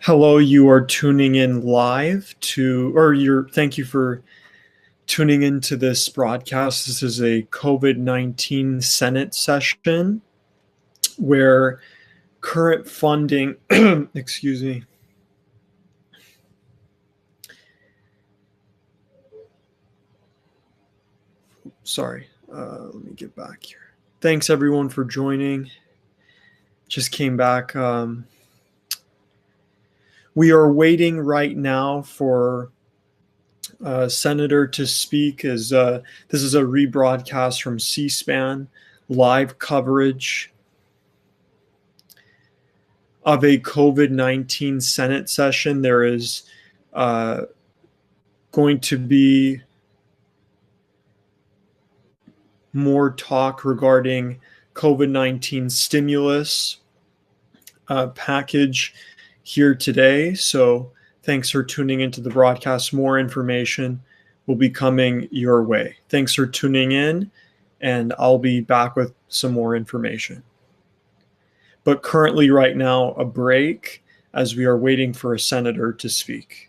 Hello, you are tuning in live thank you for tuning into this broadcast. This is a COVID-19 Senate session where current funding, excuse me. Sorry, let me get back here. Thanks everyone for joining. Just came back. We are waiting right now for senator to speak. This is a rebroadcast from C-SPAN, live coverage of a COVID-19 Senate session. There is going to be more talk regarding COVID-19 stimulus package here today. So thanks for tuning into the broadcast. More information will be coming your way. Thanks for tuning in, and I'll be back with some more information. But currently, right now, a break as we are waiting for a senator to speak.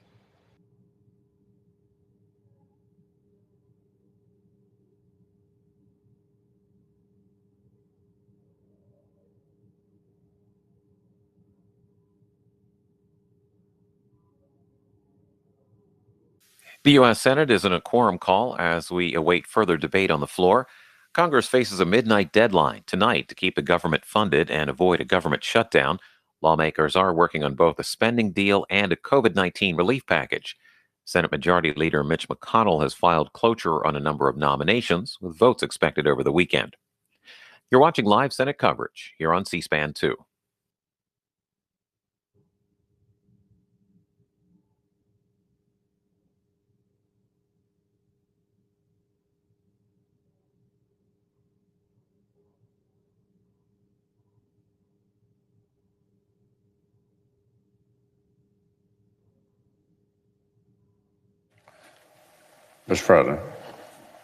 The U.S. Senate is in a quorum call as we await further debate on the floor. Congress faces a midnight deadline tonight to keep the government funded and avoid a government shutdown. Lawmakers are working on both a spending deal and a COVID-19 relief package. Senate Majority Leader Mitch McConnell has filed cloture on a number of nominations, with votes expected over the weekend. You're watching live Senate coverage here on C-SPAN 2. Mr. President.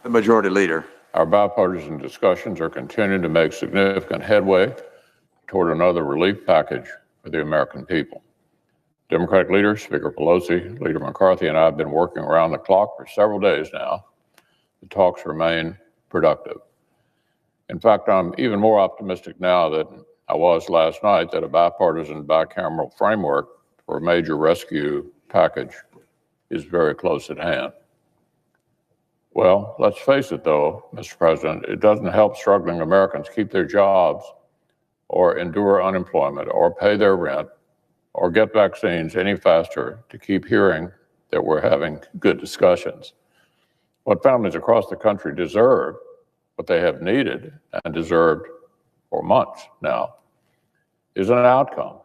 The Majority Leader. Our bipartisan discussions are continuing to make significant headway toward another relief package for the American people. Democratic leaders, Speaker Pelosi, Leader McCarthy, and I have been working around the clock for several days now. The talks remain productive. In fact, I'm even more optimistic now than I was last night that a bipartisan bicameral framework for a major rescue package is very close at hand. Well, let's face it, though, Mr. President, it doesn't help struggling Americans keep their jobs or endure unemployment or pay their rent or get vaccines any faster to keep hearing that we're having good discussions. What families across the country deserve, what they have needed and deserved for months now, is an outcome.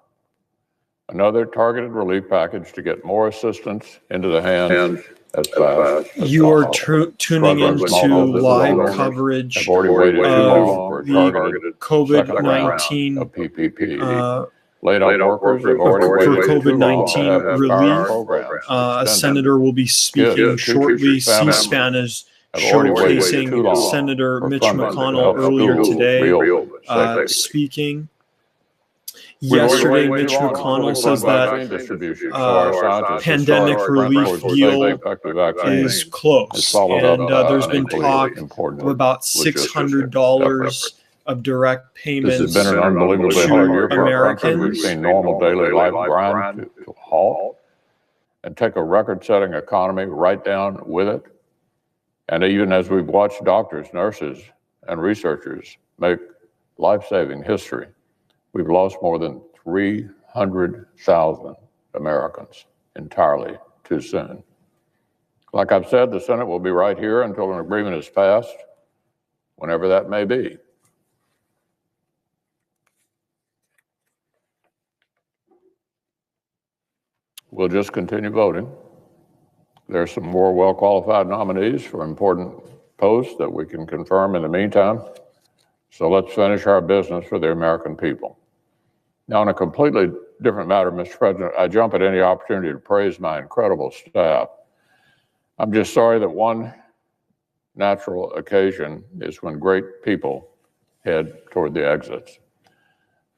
Another targeted relief package to get more assistance into the hands as fast as you are possible. tuning into live coverage I've already waited too long for a the COVID-19 of PPP. Laid off workers have already waited for too long to have COVID-19 relief. programs A extended. senator will be speaking shortly. C-SPAN is showcasing Senator Mitch McConnell earlier today speaking. Yesterday, Mitch McConnell says that pandemic relief deal is close, and there's been talk of about $600 of direct payments This has been an unbelievably hard year for Americans. We've Americans. seen normal daily life grind to halt and take a record-setting economy right down with it. And even as we've watched doctors, nurses, and researchers make life-saving history, we've lost more than 300,000 Americans entirely too soon. Like I've said, the Senate will be right here until an agreement is passed, whenever that may be. We'll just continue voting. There are some more well-qualified nominees for important posts that we can confirm in the meantime. So let's finish our business for the American people. Now, on a completely different matter, Mr. President, I jump at any opportunity to praise my incredible staff. I'm just sorry that one natural occasion is when great people head toward the exits.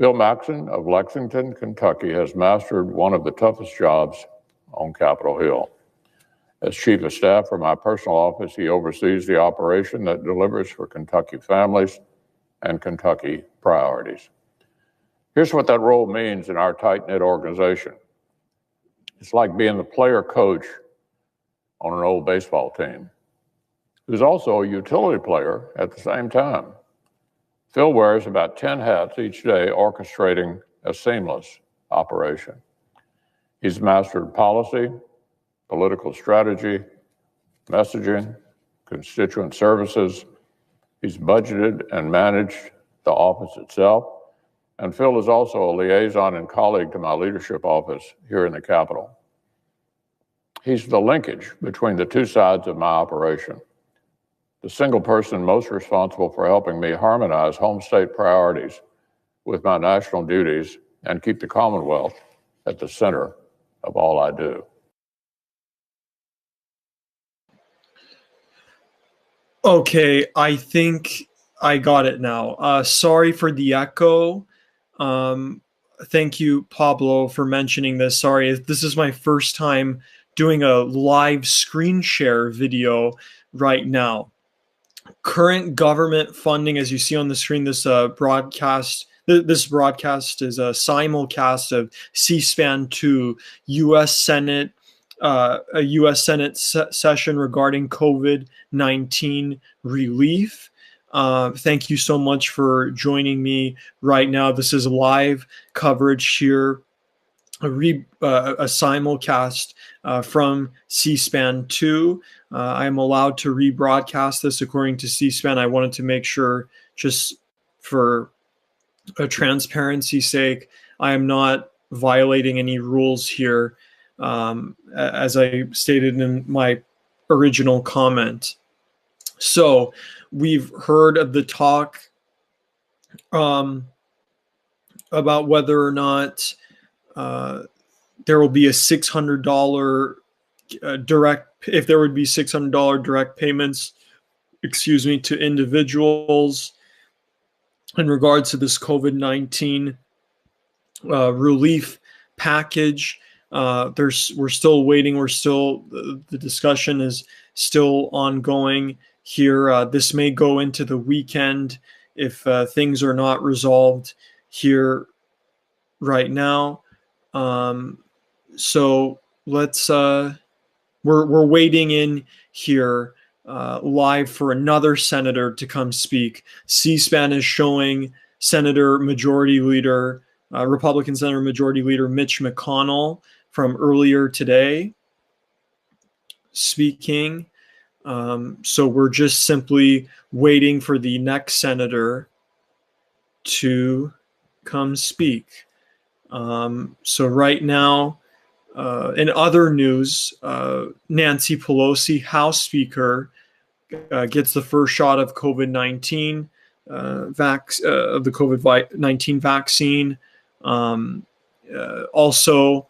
Bill Maxon of Lexington, Kentucky, has mastered one of the toughest jobs on Capitol Hill. As Chief of Staff for my personal office, he oversees the operation that delivers for Kentucky families and Kentucky priorities. Here's what that role means in our tight-knit organization. It's like being the player coach on an old baseball team, who's also a utility player at the same time. Phil wears about 10 hats each day, orchestrating a seamless operation. He's mastered policy, political strategy, messaging, constituent services. He's budgeted and managed the office itself. And Phil is also a liaison and colleague to my leadership office here in the Capitol. He's the linkage between the two sides of my operation, the single person most responsible for helping me harmonize home state priorities with my national duties and keep the Commonwealth at the center of all I do. Okay, I think I got it now. Sorry for the echo. Thank you, Pablo, for mentioning this. Sorry, this is my first time doing a live screen share video right now. Current government funding, as you see on the screen, this broadcast is a simulcast of C-SPAN 2, U.S. Senate, a U.S. Senate session regarding COVID-19 relief. Thank you so much for joining me right now. This is live coverage here, a simulcast from C-SPAN 2. I'm allowed to rebroadcast this according to C-SPAN. I wanted to make sure, just for a transparency's sake, I am not violating any rules here, as I stated in my original comment. So we've heard of the talk about whether or not there will be a $600 if there would be $600 direct payments, to individuals in regards to this COVID-19 relief package. We're still waiting. The discussion is still ongoing here. This may go into the weekend if things are not resolved here right now. So let's we're waiting in here live for another senator to come speak. C-SPAN is showing Senator Majority Leader, Republican Senator Majority Leader Mitch McConnell from earlier today speaking. So we're just simply waiting for the next senator to come speak. So right now, in other news, Nancy Pelosi, House Speaker, gets the first shot of COVID-19 of the COVID-19 vaccine. Also,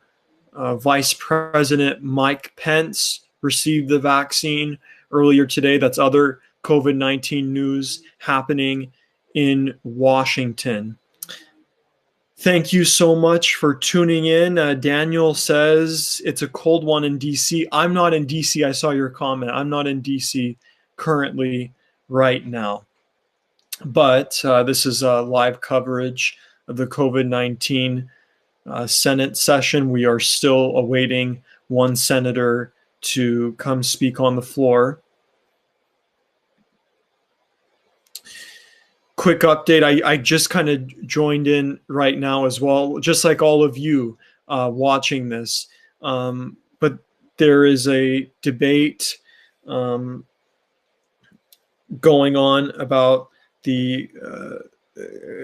Vice President Mike Pence received the vaccine earlier today. That's other COVID-19 news happening in Washington. Thank you so much for tuning in. Daniel says it's a cold one in DC. I'm not in DC. I saw your comment. I'm not in DC currently right now. But this is live coverage of the COVID-19 Senate session. We are still awaiting one senator to come speak on the floor. Quick update. I just kind of joined in right now as well, just like all of you watching this. But there is a debate going on about the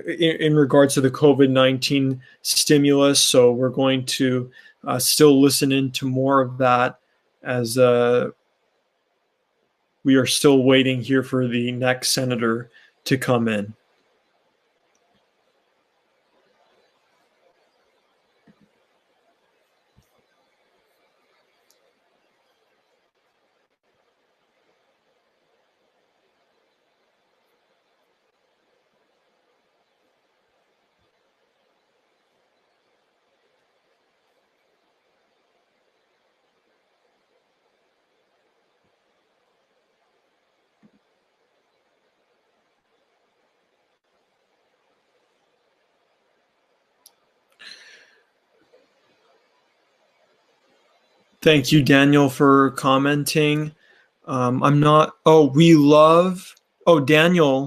in regards to the COVID-19 stimulus. So we're going to still listen into more of that as we are still waiting here for the next senator to come in. Thank you, Daniel, for commenting. Daniel,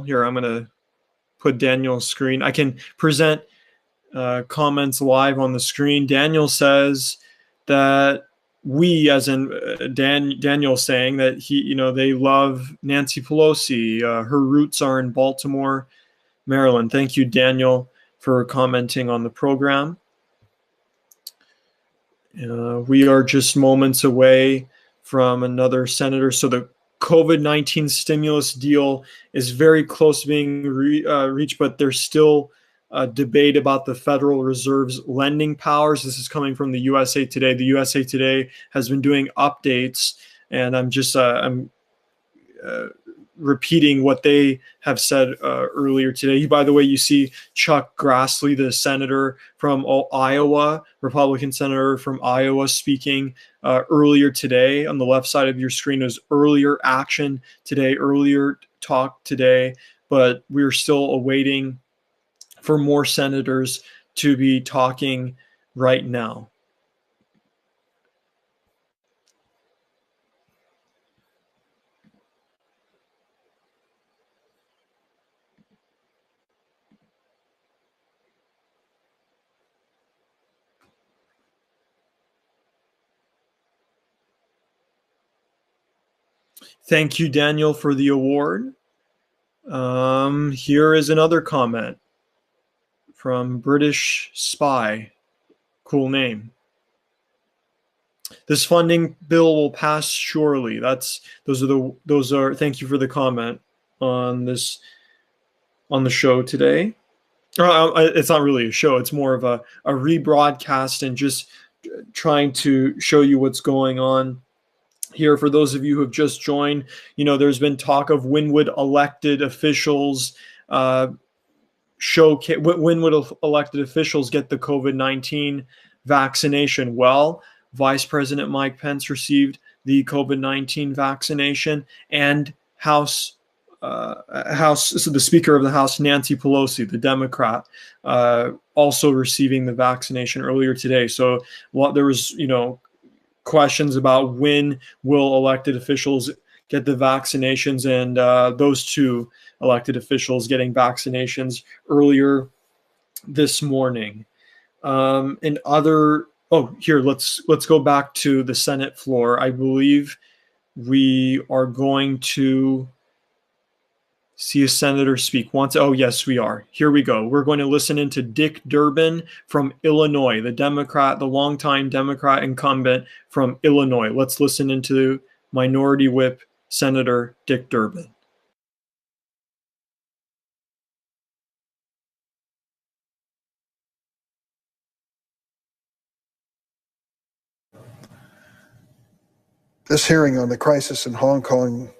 here, I'm going to put Daniel's screen. I can present comments live on the screen. Daniel says that as in Daniel saying that they love Nancy Pelosi. Her roots are in Baltimore, Maryland. Thank you, Daniel, for commenting on the program. We are just moments away from another senator. So the COVID-19 stimulus deal is very close to being reached, but there's still a debate about the Federal Reserve's lending powers. This is coming from the USA Today. The USA Today has been doing updates, and I'm just repeating what they have said earlier today. By the way, you see Chuck Grassley, the senator from Iowa, Republican senator from Iowa, speaking earlier today. On the left side of your screen is earlier action today, earlier talk today, but we're still awaiting for more senators to be talking right now. Thank you, Daniel, for the award. Here is another comment from British Spy. Cool name. This funding bill will pass surely. Thank you for the comment on this, on the show today. It's not really a show. It's more of a rebroadcast and just trying to show you what's going on here. For those of you who have just joined, there's been talk of when would elected officials when would elected officials get the COVID-19 vaccination? Well, Vice President Mike Pence received the COVID-19 vaccination, and the Speaker of the House, Nancy Pelosi, the Democrat, also receiving the vaccination earlier today. So there was, questions about when will elected officials get the vaccinations, and those two elected officials getting vaccinations earlier this morning. Here, let's go back to the Senate floor. I believe we are going to see a senator speak once. Oh, yes, we are. Here we go. We're going to listen into Dick Durbin from Illinois, the longtime Democrat incumbent from Illinois. Let's listen into Minority Whip Senator Dick Durbin. This hearing on the crisis in Hong Kong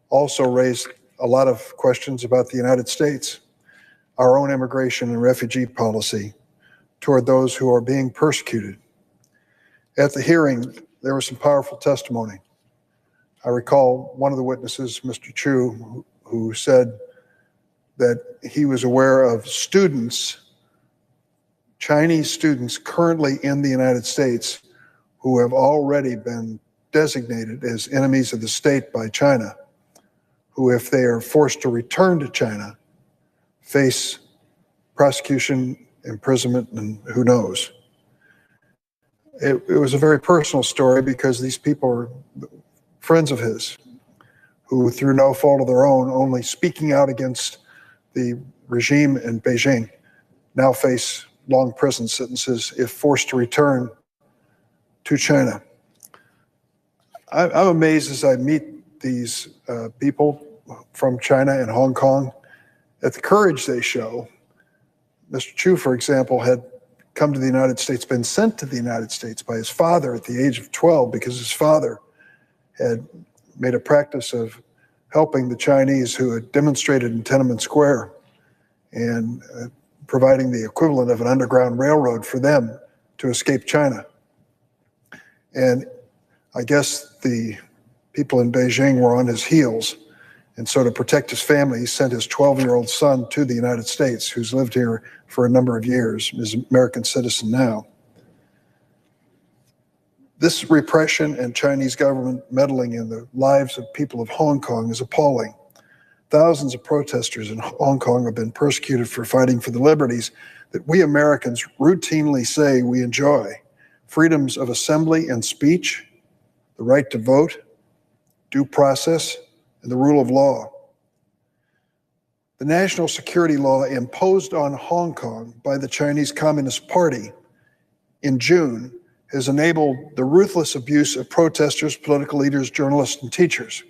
also raised a lot of questions about the United States, our own immigration and refugee policy toward those who are being persecuted. At the hearing, there was some powerful testimony. I recall one of the witnesses, Mr. Chu, who said that he was aware of students, Chinese students currently in the United States, who have already been designated as enemies of the state by China, who, if they are forced to return to China, face prosecution, imprisonment, and who knows. It was a very personal story because these people are friends of his who, through no fault of their own, only speaking out against the regime in Beijing, now face long prison sentences if forced to return to China. I'm amazed as I meet these people from China and Hong Kong at the courage they show. Mr. Chu, for example, had come to the United States, been sent to the United States by his father at the age of 12 because his father had made a practice of helping the Chinese who had demonstrated in Tiananmen Square and providing the equivalent of an underground railroad for them to escape China. And I guess the people in Beijing were on his heels. And so to protect his family, he sent his 12-year-old son to the United States, who's lived here for a number of years, is an American citizen now. This repression and Chinese government meddling in the lives of people of Hong Kong is appalling. Thousands of protesters in Hong Kong have been persecuted for fighting for the liberties that we Americans routinely say we enjoy: freedoms of assembly and speech, the right to vote, due process, and the rule of law. The national security law imposed on Hong Kong by the Chinese Communist Party in June has enabled the ruthless abuse of protesters, political leaders, journalists, and teachers.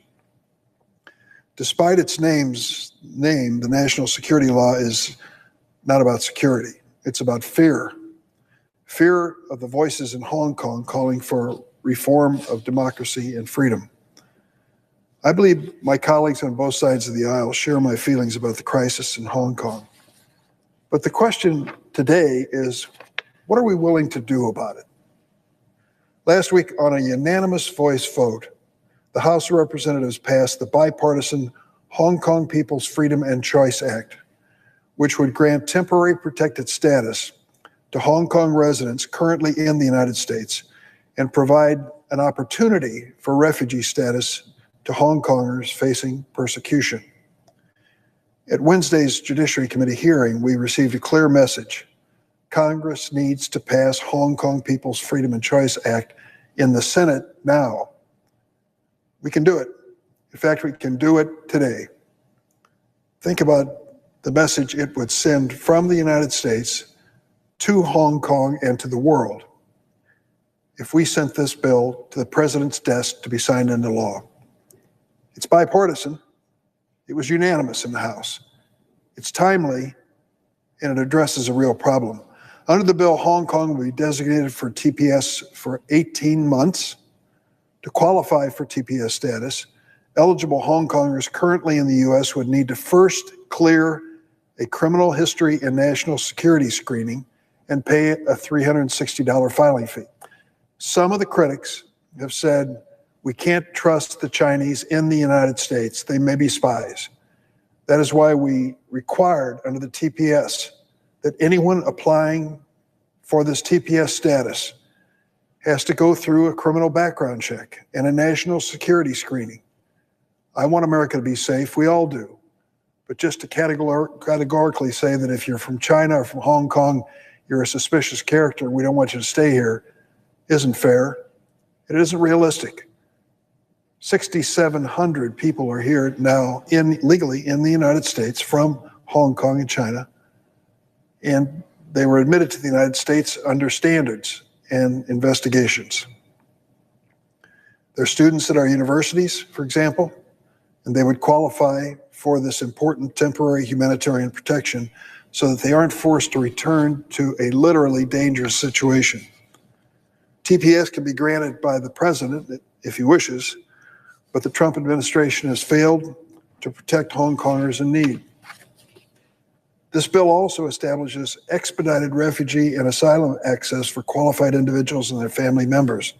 Despite its name, the national security law is not about security. It's about fear. Fear of the voices in Hong Kong calling for reform of democracy and freedom. I believe my colleagues on both sides of the aisle share my feelings about the crisis in Hong Kong. But the question today is, what are we willing to do about it? Last week, on a unanimous voice vote, the House of Representatives passed the bipartisan Hong Kong People's Freedom and Choice Act, which would grant temporary protected status to Hong Kong residents currently in the United States and provide an opportunity for refugee status to Hong Kongers facing persecution. At Wednesday's Judiciary Committee hearing, we received a clear message. Congress needs to pass Hong Kong People's Freedom and Choice Act in the Senate now. We can do it. In fact, we can do it today. Think about the message it would send from the United States to Hong Kong and to the world if we sent this bill to the president's desk to be signed into law. It's bipartisan. It was unanimous in the House. It's timely, and it addresses a real problem. Under the bill, Hong Kong will be designated for TPS for 18 months. To qualify for TPS status, eligible Hong Kongers currently in the U.S. would need to first clear a criminal history and national security screening and pay a $360 filing fee. Some of the critics have said, we can't trust the Chinese in the United States. They may be spies. That is why we required under the TPS that anyone applying for this TPS status has to go through a criminal background check and a national security screening. I want America to be safe. We all do. But just to categorically say that if you're from China or from Hong Kong, you're a suspicious character, we don't want you to stay here, isn't fair. It isn't realistic. 6,700 people are here now legally in the United States from Hong Kong and China, and they were admitted to the United States under standards and investigations. They're students at our universities, for example, and they would qualify for this important temporary humanitarian protection so that they aren't forced to return to a literally dangerous situation. TPS can be granted by the president if he wishes, but the Trump administration has failed to protect Hong Kongers in need. This bill also establishes expedited refugee and asylum access for qualified individuals and their family members.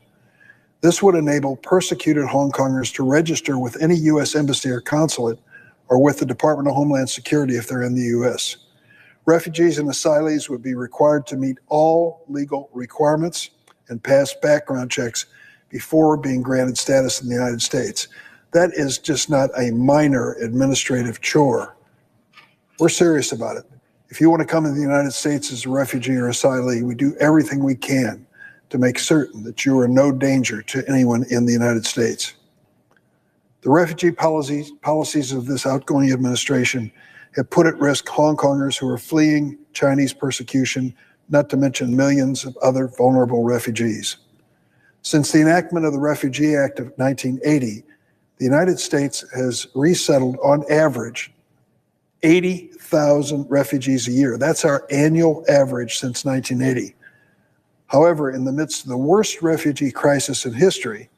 This would enable persecuted Hong Kongers to register with any U.S. embassy or consulate or with the Department of Homeland Security if they're in the U.S. Refugees and asylees would be required to meet all legal requirements and pass background checks before being granted status in the United States. That is just not a minor administrative chore. We're serious about it. If you want to come to the United States as a refugee or asylee, we do everything we can to make certain that you are no danger to anyone in the United States. The refugee policies of this outgoing administration have put at risk Hong Kongers who are fleeing Chinese persecution, not to mention millions of other vulnerable refugees. Since the enactment of the Refugee Act of 1980, the United States has resettled on average 80,000 refugees a year. That's our annual average since 1980. However, in the midst of the worst refugee crisis in history,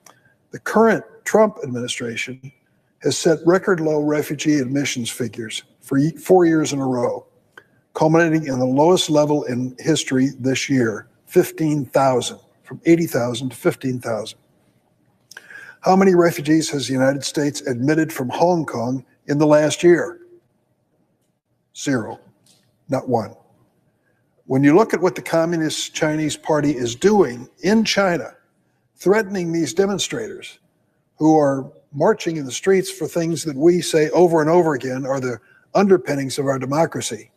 the current Trump administration has set record low refugee admissions figures for 4 years in a row, culminating in the lowest level in history this year, 15,000, from 80,000 to 15,000. How many refugees has the United States admitted from Hong Kong in the last year? 0, not one. When you look at what the Communist Chinese Party is doing in China threatening these demonstrators who are marching in the streets for things that we say over and over again are the underpinnings of our democracy.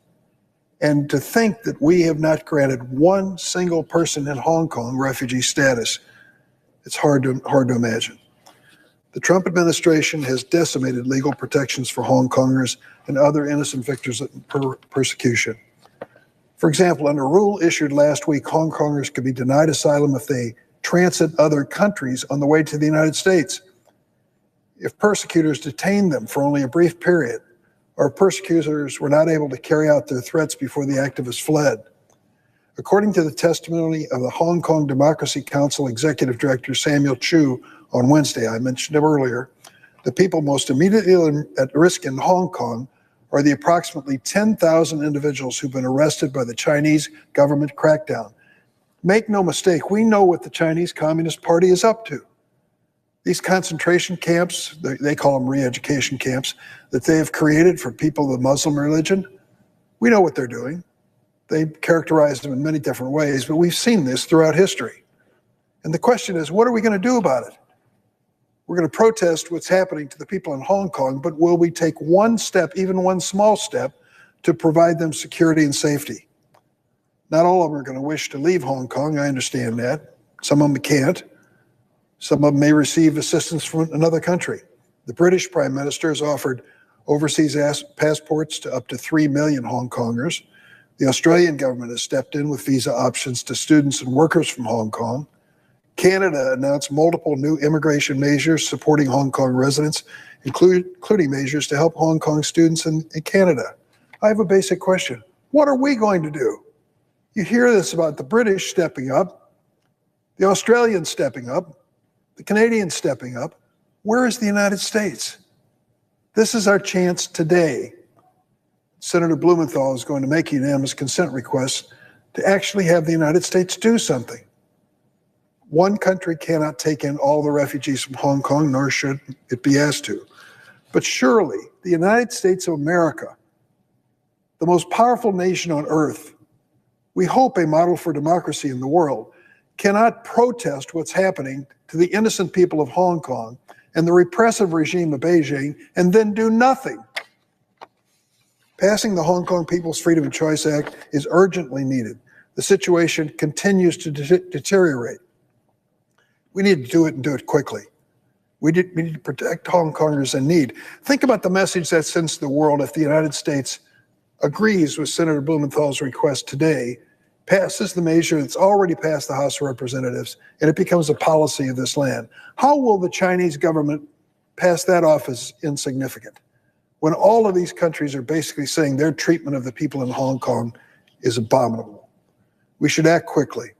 And to think that we have not granted one single person in Hong Kong refugee status, it's hard to imagine. The Trump administration has decimated legal protections for Hong Kongers and other innocent victims of persecution. For example, under a rule issued last week, Hong Kongers could be denied asylum if they transit other countries on the way to the United States. If persecutors detained them for only a brief period, or persecutors were not able to carry out their threats before the activists fled. According to the testimony of the Hong Kong Democracy Council Executive Director Samuel Chu on Wednesday, I mentioned him earlier, the people most immediately at risk in Hong Kong are the approximately 10,000 individuals who've been arrested by the Chinese government crackdown. Make no mistake, we know what the Chinese Communist Party is up to. These concentration camps, they call them re-education camps, that they have created for people of the Muslim religion, we know what they're doing. They characterize them in many different ways, but we've seen this throughout history. And the question is, what are we going to do about it? We're going to protest what's happening to the people in Hong Kong, but will we take one step, even one small step, to provide them security and safety? Not all of them are going to wish to leave Hong Kong, I understand that. Some of them can't. Some of them may receive assistance from another country. The British Prime Minister has offered overseas passports to up to 3 million Hong Kongers. The Australian government has stepped in with visa options to students and workers from Hong Kong. Canada announced multiple new immigration measures supporting Hong Kong residents, including measures to help Hong Kong students in Canada. I have a basic question. What are we going to do? You hear this about the British stepping up, the Australians stepping up, the Canadians stepping up. Where is the United States? This is our chance today. Senator Blumenthal is going to make a unanimous consent request to actually have the United States do something. One country cannot take in all the refugees from Hong Kong, nor should it be asked to. But surely the United States of America, the most powerful nation on earth, we hope a model for democracy in the world, cannot protest what's happening to the innocent people of Hong Kong and the repressive regime of Beijing and then do nothing. Passing the Hong Kong People's Freedom of Choice Act is urgently needed. The situation continues to deteriorate. We need to do it and do it quickly. We need to protect Hong Kongers in need. Think about the message that sends to the world if the United States agrees with Senator Blumenthal's request today, passes the measure that's already passed the House of Representatives, and it becomes a policy of this land. How will the Chinese government pass that off as insignificant when all of these countries are basically saying their treatment of the people in Hong Kong is abominable? We should act quickly.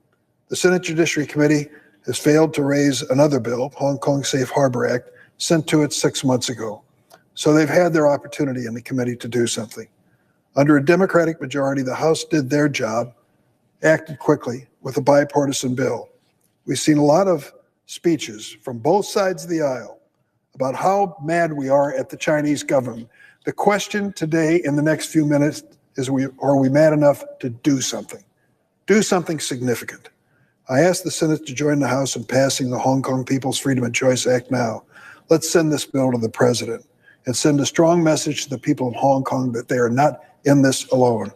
The Senate Judiciary Committee has failed to raise another bill, Hong Kong Safe Harbor Act, sent to it 6 months ago. So they've had their opportunity in the committee to do something. Under a Democratic majority, the House did their job, acted quickly with a bipartisan bill. We've seen a lot of speeches from both sides of the aisle about how mad we are at the Chinese government. The question today in the next few minutes is, are we mad enough to do something? Do something significant. I ask the Senate to join the House in passing the Hong Kong People's Freedom of Choice Act now. Let's send this bill to the president and send a strong message to the people of Hong Kong that they are not in this alone.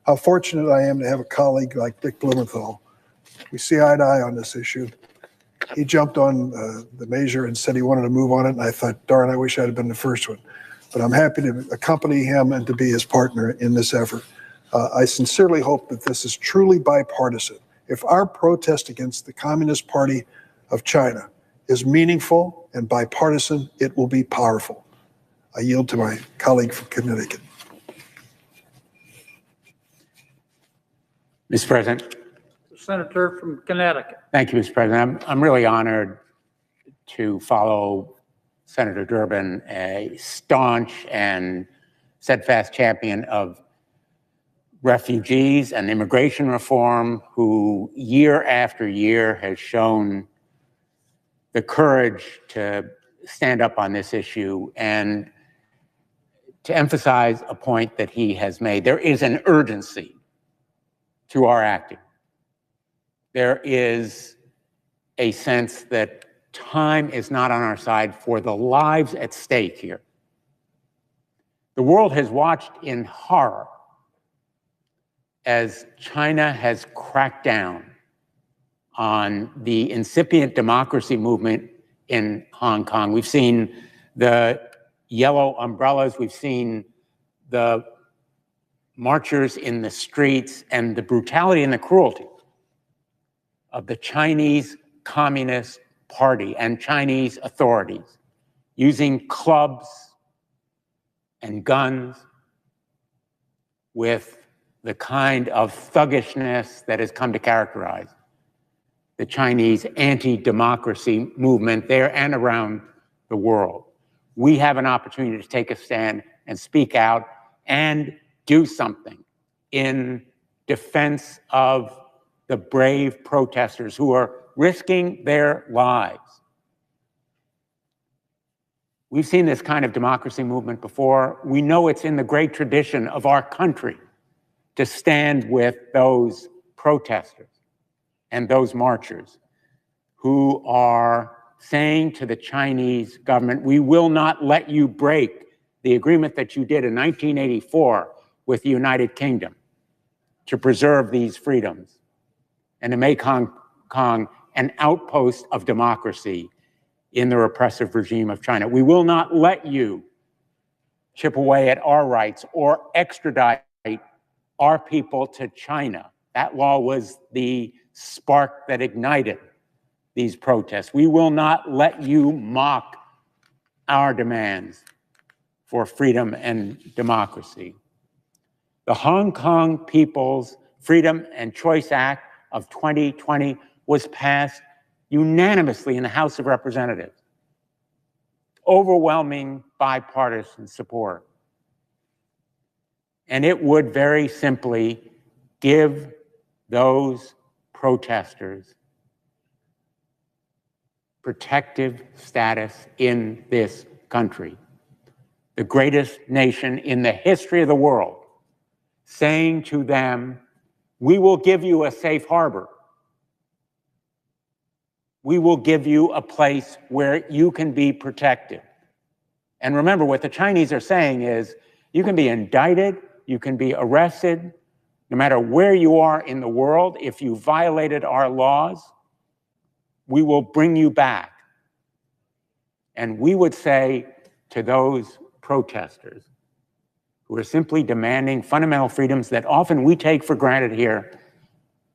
How fortunate I am to have a colleague like Dick Blumenthal. We see eye to eye on this issue. He jumped on the measure and said he wanted to move on it, and I thought, darn, I wish I'd have been the first one. But I'm happy to accompany him and to be his partner in this effort. I sincerely hope that this is truly bipartisan. If our protest against the Communist Party of China is meaningful and bipartisan, it will be powerful. I yield to my colleague from Connecticut. Mr. President. Senator from Connecticut. Thank you, Mr. President. I'm really honored to follow Senator Durbin, a staunch and steadfast champion of refugees and immigration reform, who year after year has shown the courage to stand up on this issue. And to emphasize a point that he has made, there is an urgency to our acting. There is a sense that time is not on our side for the lives at stake here. The world has watched in horror as China has cracked down on the incipient democracy movement in Hong Kong. We've seen the yellow umbrellas, we've seen the marchers in the streets, and the brutality and the cruelty of the Chinese Communist Party and Chinese authorities using clubs and guns with the kind of thuggishness that has come to characterize the Chinese anti-democracy movement there and around the world. We have an opportunity to take a stand and speak out and do something in defense of the brave protesters who are risking their lives. We've seen this kind of democracy movement before. We know it's in the great tradition of our country to stand with those protesters and those marchers who are saying to the Chinese government, we will not let you break the agreement that you did in 1984 with the United Kingdom to preserve these freedoms and to make Hong Kong an outpost of democracy in the repressive regime of China. We will not let you chip away at our rights or extradite our people to China. That law was the spark that ignited these protests. We will not let you mock our demands for freedom and democracy. The Hong Kong People's Freedom and Choice Act of 2020 was passed unanimously in the House of Representatives. Overwhelming bipartisan support. And it would very simply give those protesters protective status in this country, the greatest nation in the history of the world, saying to them, we will give you a safe harbor. We will give you a place where you can be protected. And remember, what the Chinese are saying is, you can be indicted, you can be arrested, no matter where you are in the world. If you violated our laws, we will bring you back. And we would say to those protesters who are simply demanding fundamental freedoms that often we take for granted here,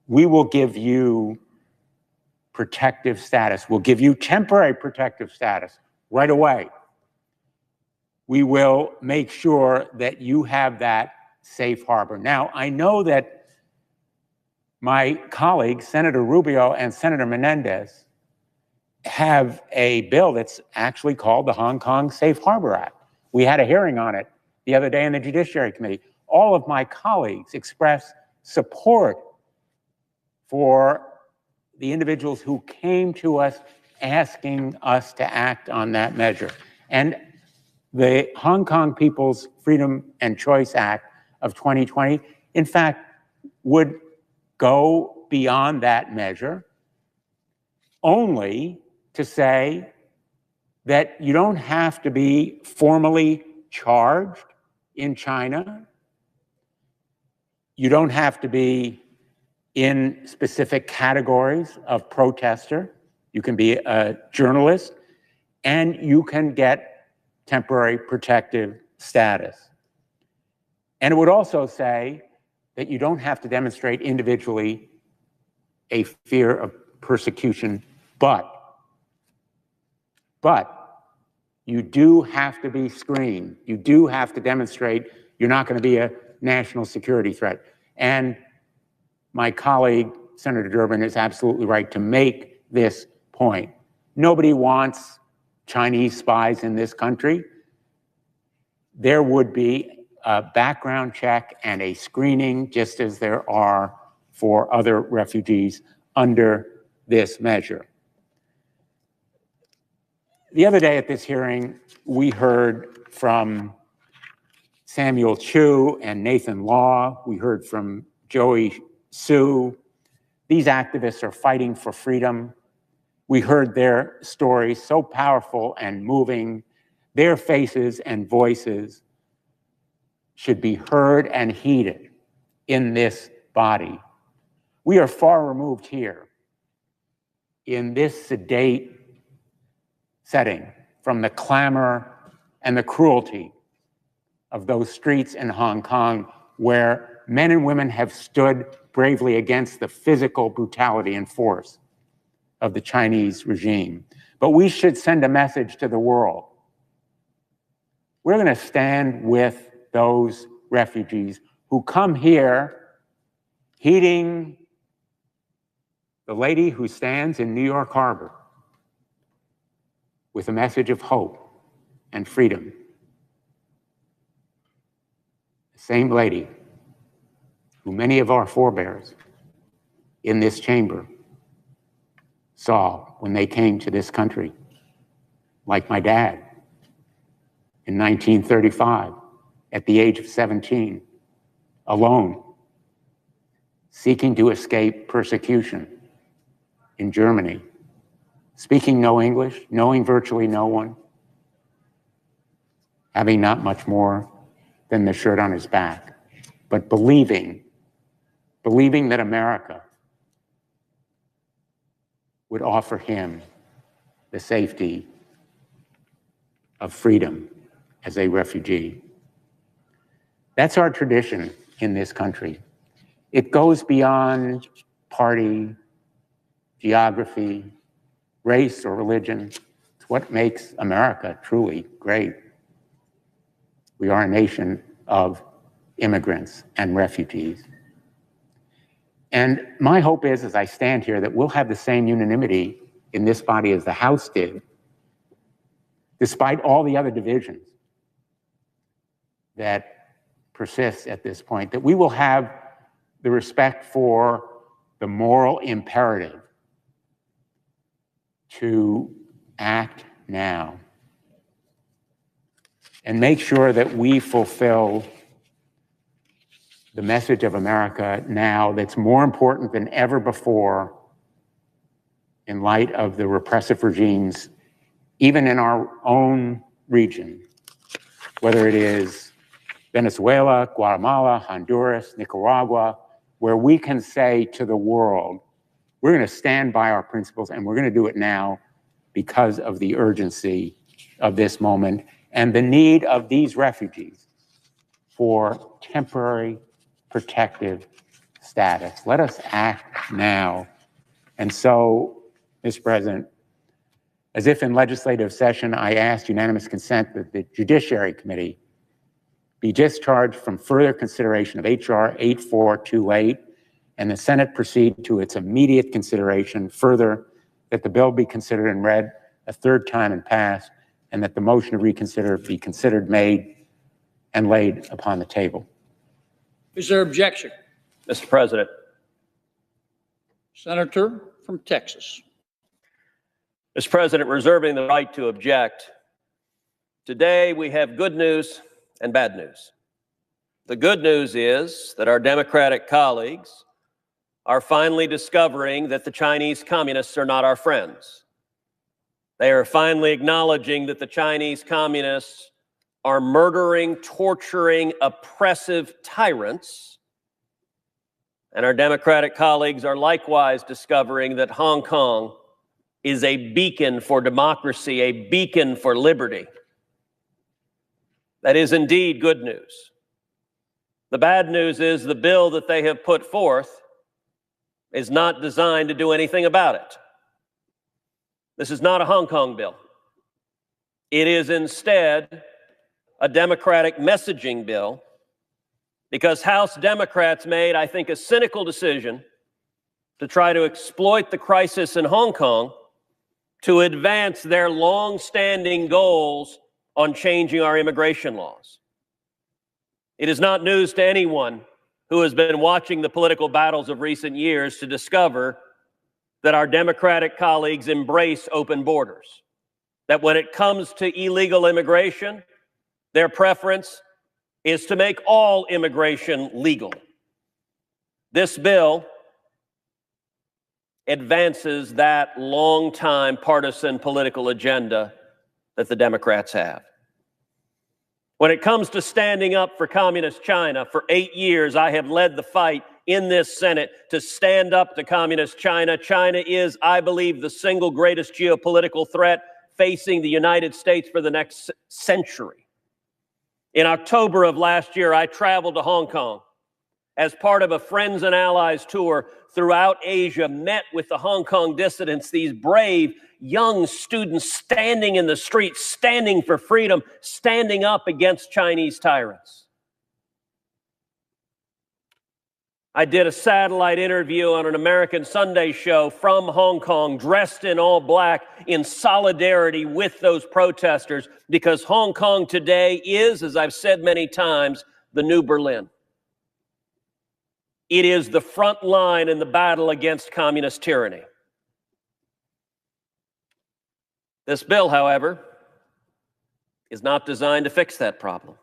we will give you protective status. We'll give you temporary protective status right away. We will make sure that you have that safe harbor. Now, I know that my colleagues, Senator Rubio and Senator Menendez, have a bill that's actually called the Hong Kong Safe Harbor Act. We had a hearing on it the other day in the Judiciary Committee. All of my colleagues expressed support for the individuals who came to us asking us to act on that measure. And the Hong Kong People's Freedom and Choice Act of 2020, in fact, would go beyond that measure only to say that you don't have to be formally charged in China. You don't have to be in specific categories of protester. You can be a journalist, and you can get temporary protective status. And it would also say that you don't have to demonstrate individually a fear of persecution, but you do have to be screened. You do have to demonstrate you're not going to be a national security threat. And my colleague, Senator Durbin, is absolutely right to make this point. Nobody wants Chinese spies in this country. There would be a background check and a screening, just as there are for other refugees under this measure. The other day at this hearing, we heard from Samuel Chu and Nathan Law. We heard from Joey Su. These activists are fighting for freedom We heard their stories, so powerful and moving. Their faces and voices should be heard and heeded in this body. We are far removed here in this sedate setting from the clamor and the cruelty of those streets in Hong Kong where men and women have stood bravely against the physical brutality and force of the Chinese regime. But we should send a message to the world. We're going to stand with those refugees who come here heeding the lady who stands in New York Harbor with a message of hope and freedom. The same lady who many of our forebears in this chamber saw when they came to this country, like my dad in 1935 at the age of 17, alone, seeking to escape persecution in Germany, speaking no English, knowing virtually no one, having not much more than the shirt on his back, but believing that America would offer him the safety of freedom as a refugee. That's our tradition in this country. It goes beyond party, geography, race, or religion. It's what makes America truly great. We are a nation of immigrants and refugees. And my hope is, as I stand here, that we'll have the same unanimity in this body as the House did, despite all the other divisions that persist at this point, that we will have the respect for the moral imperative to act now and make sure that we fulfill the message of America now that's more important than ever before in light of the repressive regimes, even in our own region, whether it is Venezuela, Guatemala, Honduras, Nicaragua, where we can say to the world, we're going to stand by our principles and we're going to do it now because of the urgency of this moment and the need of these refugees for temporary protective status. Let us act now. And so, Mr. President, as if in legislative session, I asked unanimous consent that the Judiciary Committee be discharged from further consideration of H.R. 8428 and the Senate proceed to its immediate consideration. Further, that the bill be considered and read a third time and passed, and that the motion to reconsider be considered, made, and laid upon the table. Is there objection? Mr. President. Senator from Texas. Mr. President, reserving the right to object, today we have good news and bad news. The good news is that our Democratic colleagues are finally discovering that the Chinese communists are not our friends. They are finally acknowledging that the Chinese communists are murdering, torturing, oppressive tyrants. And our Democratic colleagues are likewise discovering that Hong Kong is a beacon for democracy, a beacon for liberty. That is indeed good news. The bad news is the bill that they have put forth is not designed to do anything about it. This is not a Hong Kong bill. It is instead a Democratic messaging bill because House Democrats made, I think, a cynical decision to try to exploit the crisis in Hong Kong to advance their long-standing goals on changing our immigration laws. It is not news to anyone who has been watching the political battles of recent years to discover that our Democratic colleagues embrace open borders, that when it comes to illegal immigration, their preference is to make all immigration legal. This bill advances that long-time partisan political agenda that the Democrats have. When it comes to standing up for Communist China, for 8 years I have led the fight in this Senate to stand up to Communist China. China is, I believe, the single greatest geopolitical threat facing the United States for the next century. In October of last year, I traveled to Hong Kong as part of a Friends and Allies tour throughout Asia, met with the Hong Kong dissidents, these brave young students standing in the streets, standing for freedom, standing up against Chinese tyrants. I did a satellite interview on an American Sunday show from Hong Kong, dressed in all black, in solidarity with those protesters, because Hong Kong today is, as I've said many times, the new Berlin. It is the front line in the battle against communist tyranny. This bill, however, is not designed to fix that problem.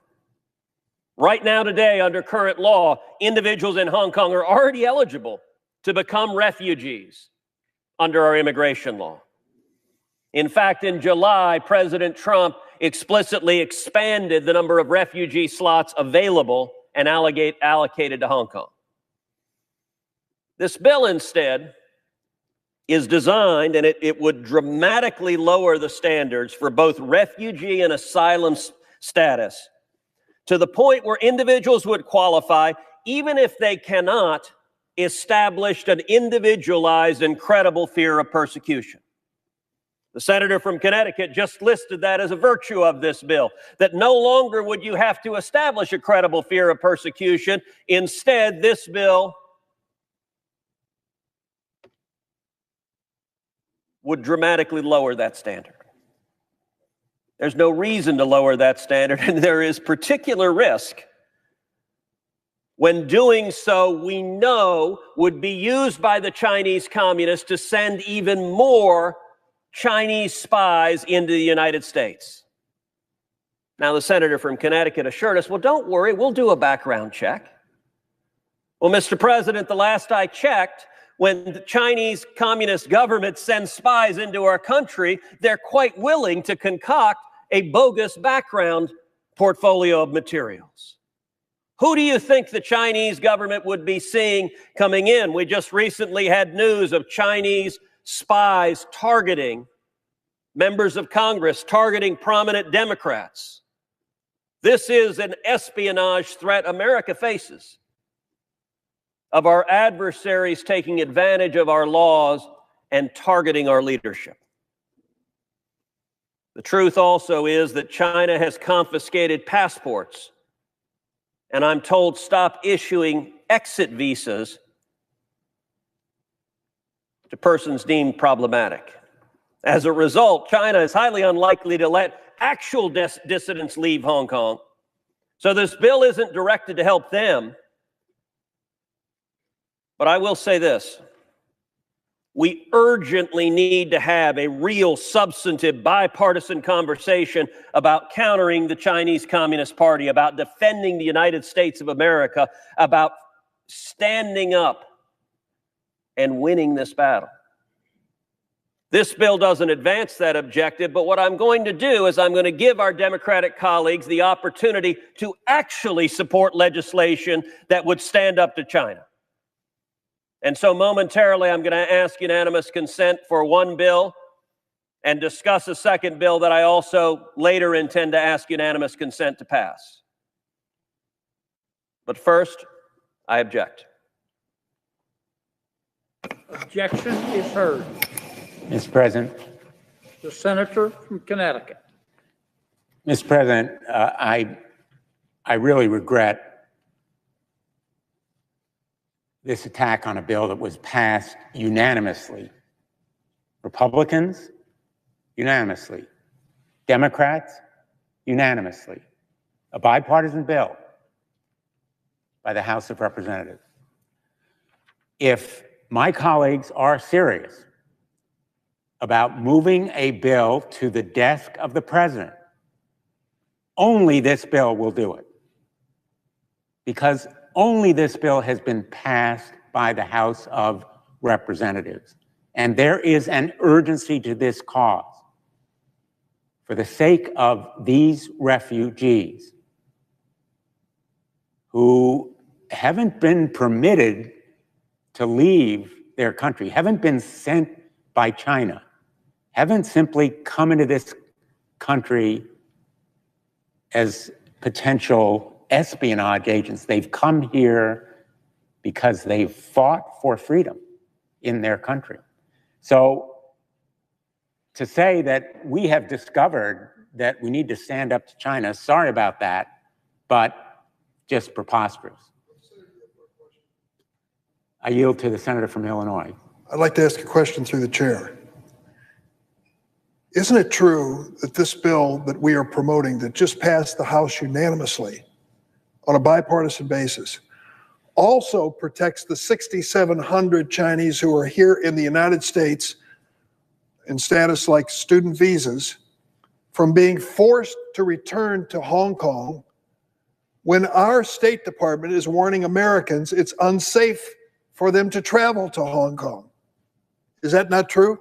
Right now, today, under current law, individuals in Hong Kong are already eligible to become refugees under our immigration law. In fact, in July, President Trump explicitly expanded the number of refugee slots available and allocated to Hong Kong. This bill, instead, is designed, and it would dramatically lower the standards for both refugee and asylum status to the point where individuals would qualify even if they cannot establish an individualized and credible fear of persecution. The senator from Connecticut just listed that as a virtue of this bill, that no longer would you have to establish a credible fear of persecution. Instead, this bill would dramatically lower that standard. There's no reason to lower that standard, and there is particular risk when doing so, we know, would be used by the Chinese communists to send even more Chinese spies into the United States. Now, the senator from Connecticut assured us, well, don't worry, we'll do a background check. Well, Mr. President, the last I checked, when the Chinese communist government sends spies into our country, they're quite willing to concoct a bogus background portfolio of materials. Who do you think the Chinese government would be seeing coming in? We just recently had news of Chinese spies targeting members of Congress, targeting prominent Democrats. This is an espionage threat America faces, of our adversaries taking advantage of our laws and targeting our leadership. The truth also is that China has confiscated passports, and I'm told stop issuing exit visas to persons deemed problematic. As a result, China is highly unlikely to let actual dissidents leave Hong Kong. So this bill isn't directed to help them. But I will say this. We urgently need to have a real substantive bipartisan conversation about countering the Chinese Communist Party, about defending the United States of America, about standing up and winning this battle. This bill doesn't advance that objective, but what I'm going to do is I'm going to give our Democratic colleagues the opportunity to actually support legislation that would stand up to China. And so momentarily, I'm going to ask unanimous consent for one bill and discuss a second bill that I also later intend to ask unanimous consent to pass. But first, I object. Objection is heard. Mr. President. The senator from Connecticut. Mr. President, I really regret this attack on a bill that was passed unanimously. Republicans, unanimously. Democrats, unanimously. A bipartisan bill by the House of Representatives. If my colleagues are serious about moving a bill to the desk of the president, only this bill will do it. Because only this bill has been passed by the House of Representatives. And there is an urgency to this cause. For the sake of these refugees who haven't been permitted to leave their country, haven't been sent by China, haven't simply come into this country as potential espionage agents. They've come here because they've fought for freedom in their country. So to say that we have discovered that we need to stand up to China, sorry about that, but just preposterous. I yield to the senator from Illinois. I'd like to ask a question through the chair. Isn't it true that this bill that we are promoting, that just passed the House unanimously on a bipartisan basis, also protects the 6,700 Chinese who are here in the United States in status like student visas from being forced to return to Hong Kong when our State Department is warning Americans it's unsafe for them to travel to Hong Kong? Is that not true?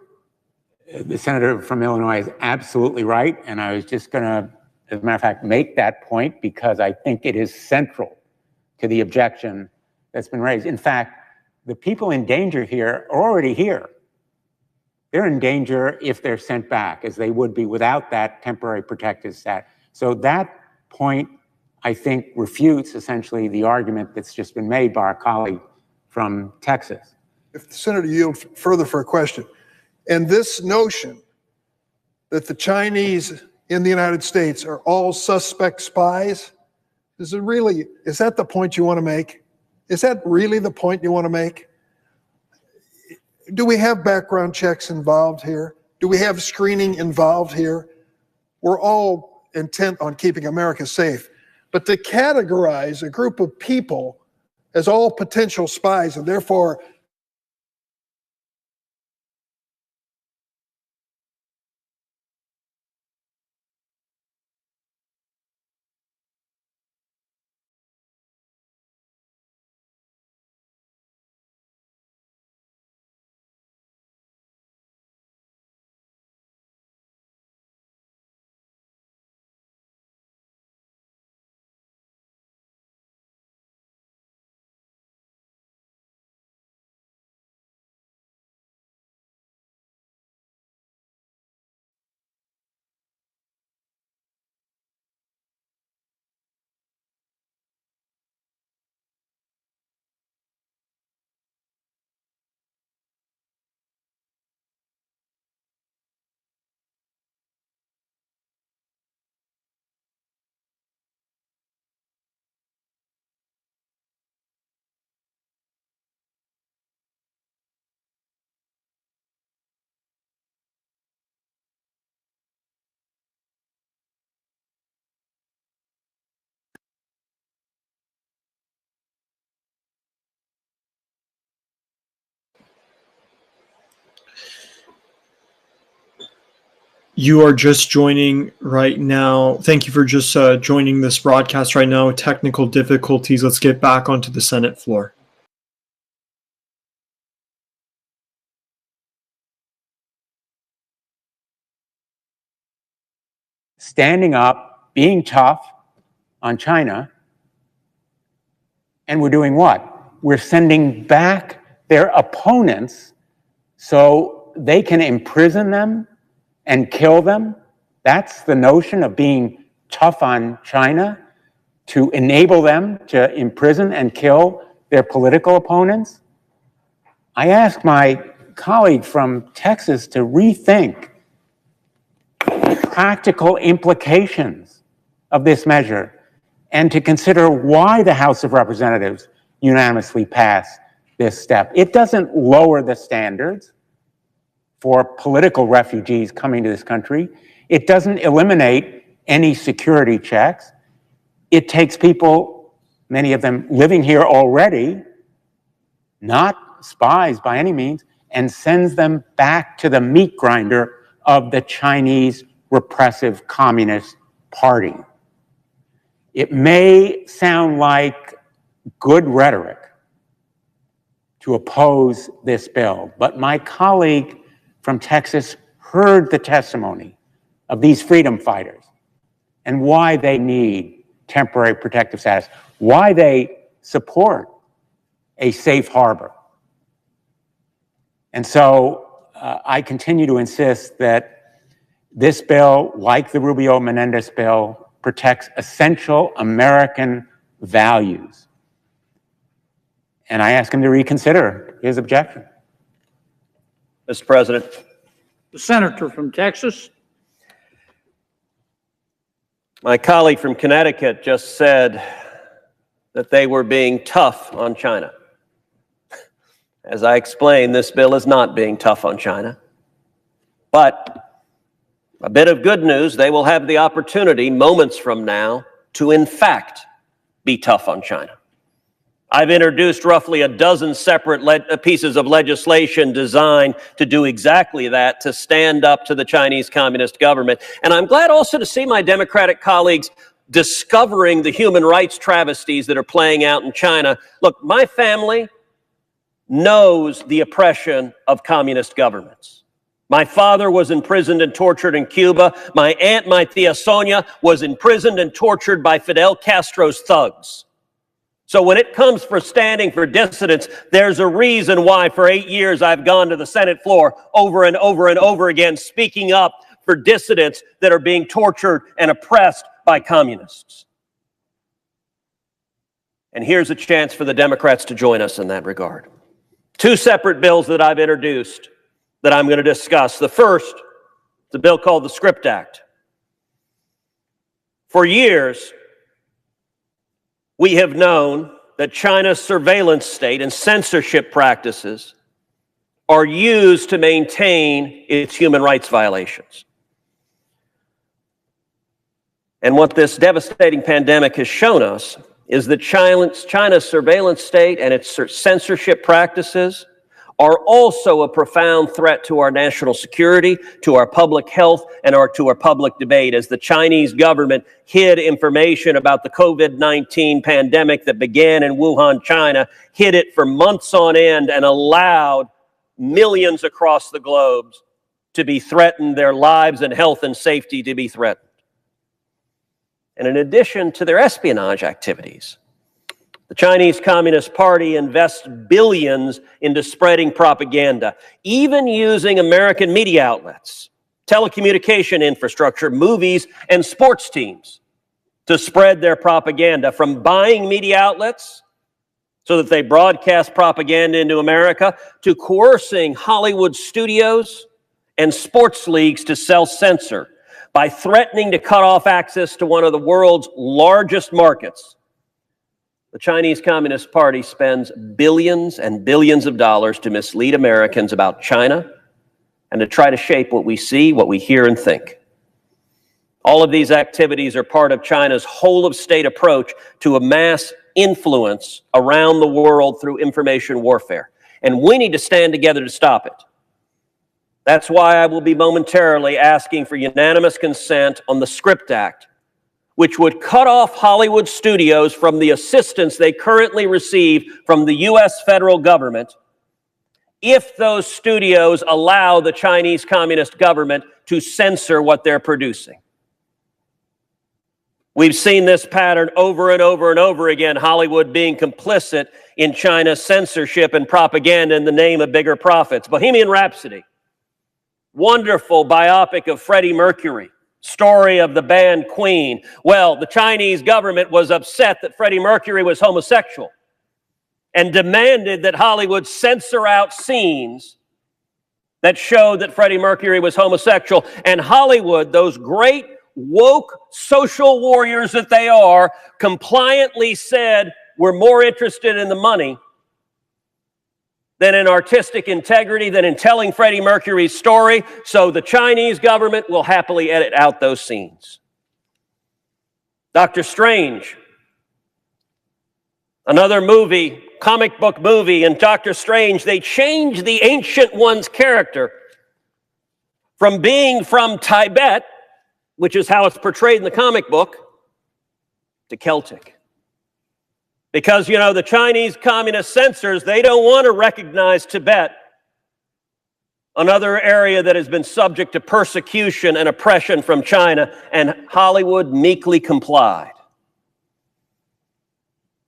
The senator from Illinois is absolutely right, and I was just going to, as a matter of fact, make that point because I think it is central to the objection that's been raised. In fact, the people in danger here are already here. They're in danger if they're sent back, as they would be without that temporary protected status. So that point, I think, refutes essentially the argument that's just been made by our colleague from Texas. If the senator yields further for a question, and this notion that the Chinese in the United States are all suspect spies, is that the point you want to make? Is that really the point you want to make? Do we have background checks involved here? Do we have screening involved here? We're all intent on keeping America safe. But to categorize a group of people as all potential spies and therefore You are just joining right now. Thank you for just joining this broadcast right now. Technical difficulties. Let's get back onto the Senate floor. Standing up, being tough on China, and we're doing what? We're sending back their opponents so they can imprison them and kill them. That's the notion of being tough on China, to enable them to imprison and kill their political opponents. I asked my colleague from Texas to rethink the practical implications of this measure and to consider why the House of Representatives unanimously passed this step. It doesn't lower the standards for political refugees coming to this country. It doesn't eliminate any security checks. It takes people, many of them living here already, not spies by any means, and sends them back to the meat grinder of the Chinese repressive Communist Party. It may sound like good rhetoric to oppose this bill. But my colleague from Texas heard the testimony of these freedom fighters and why they need temporary protective status, why they support a safe harbor. And so I continue to insist that this bill, like the Rubio-Menendez bill, protects essential American values. And I ask him to reconsider his objection. Mr. President. The senator from Texas. My colleague from Connecticut just said that they were being tough on China. As I explained, this bill is not being tough on China. But a bit of good news, they will have the opportunity moments from now to, in fact, be tough on China. I've introduced roughly a dozen separate pieces of legislation designed to do exactly that, to stand up to the Chinese Communist government. And I'm glad also to see my Democratic colleagues discovering the human rights travesties that are playing out in China. Look, my family knows the oppression of communist governments. My father was imprisoned and tortured in Cuba. My aunt, my tia Sonia, was imprisoned and tortured by Fidel Castro's thugs. So when it comes for standing for dissidents, there's a reason why for 8 years I've gone to the Senate floor over and over and over again, speaking up for dissidents that are being tortured and oppressed by communists. And here's a chance for the Democrats to join us in that regard. 2 separate bills that I've introduced that I'm going to discuss. The first, the bill called the Script Act. For years, we have known that China's surveillance state and censorship practices are used to maintain its human rights violations. And what this devastating pandemic has shown us is that China's surveillance state and its censorship practices are also a profound threat to our national security, to our public health, and to our public debate, as the Chinese government hid information about the COVID-19 pandemic that began in Wuhan, China, hid it for months on end, and allowed millions across the globe to be threatened, their lives and health and safety to be threatened. And in addition to their espionage activities, the Chinese Communist Party invests billions into spreading propaganda, even using American media outlets, telecommunication infrastructure, movies, and sports teams to spread their propaganda, from buying media outlets so that they broadcast propaganda into America, to coercing Hollywood studios and sports leagues to self-censor by threatening to cut off access to one of the world's largest markets. The Chinese Communist Party spends billions and billions of dollars to mislead Americans about China and to try to shape what we see, what we hear, and think. All of these activities are part of China's whole-of-state approach to amass influence around the world through information warfare. And we need to stand together to stop it. That's why I will be momentarily asking for unanimous consent on the Script Act, which would cut off Hollywood studios from the assistance they currently receive from the U.S. federal government if those studios allow the Chinese Communist government to censor what they're producing. We've seen this pattern over and over and over again, Hollywood being complicit in China's censorship and propaganda in the name of bigger profits. Bohemian Rhapsody, wonderful biopic of Freddie Mercury, story of the band Queen. Well, the Chinese government was upset that Freddie Mercury was homosexual and demanded that Hollywood censor out scenes that showed that Freddie Mercury was homosexual. And Hollywood, those great woke social warriors that they are, compliantly said, we're more interested in the money than in artistic integrity, than in telling Freddie Mercury's story, so the Chinese government will happily edit out those scenes. Doctor Strange, another movie, comic book movie, in Doctor Strange, they changed the Ancient One's character from being from Tibet, which is how it's portrayed in the comic book, to Celtic. Because, you know, the Chinese communist censors, they don't want to recognize Tibet, another area that has been subject to persecution and oppression from China, and Hollywood meekly complied.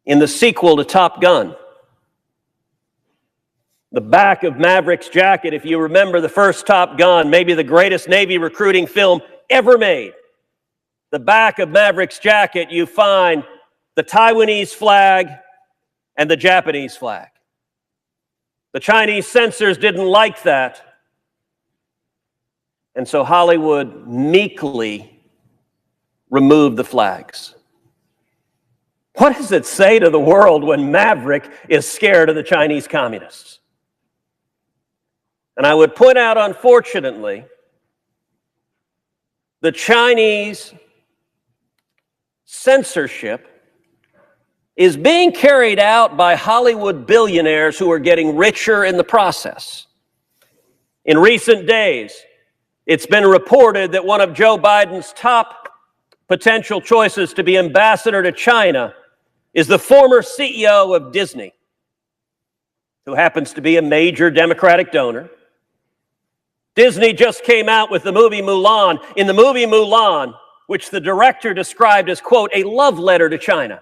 In the sequel to Top Gun, the back of Maverick's jacket, if you remember the first Top Gun, maybe the greatest Navy recruiting film ever made, the back of Maverick's jacket, you find the Taiwanese flag and the Japanese flag. The Chinese censors didn't like that, and so Hollywood meekly removed the flags. What does it say to the world when Maverick is scared of the Chinese communists? And I would point out, unfortunately, the Chinese censorship is being carried out by Hollywood billionaires who are getting richer in the process. In recent days, it's been reported that one of Joe Biden's top potential choices to be ambassador to China is the former CEO of Disney, who happens to be a major Democratic donor. Disney just came out with the movie Mulan. In the movie Mulan, which the director described as, quote, a love letter to China.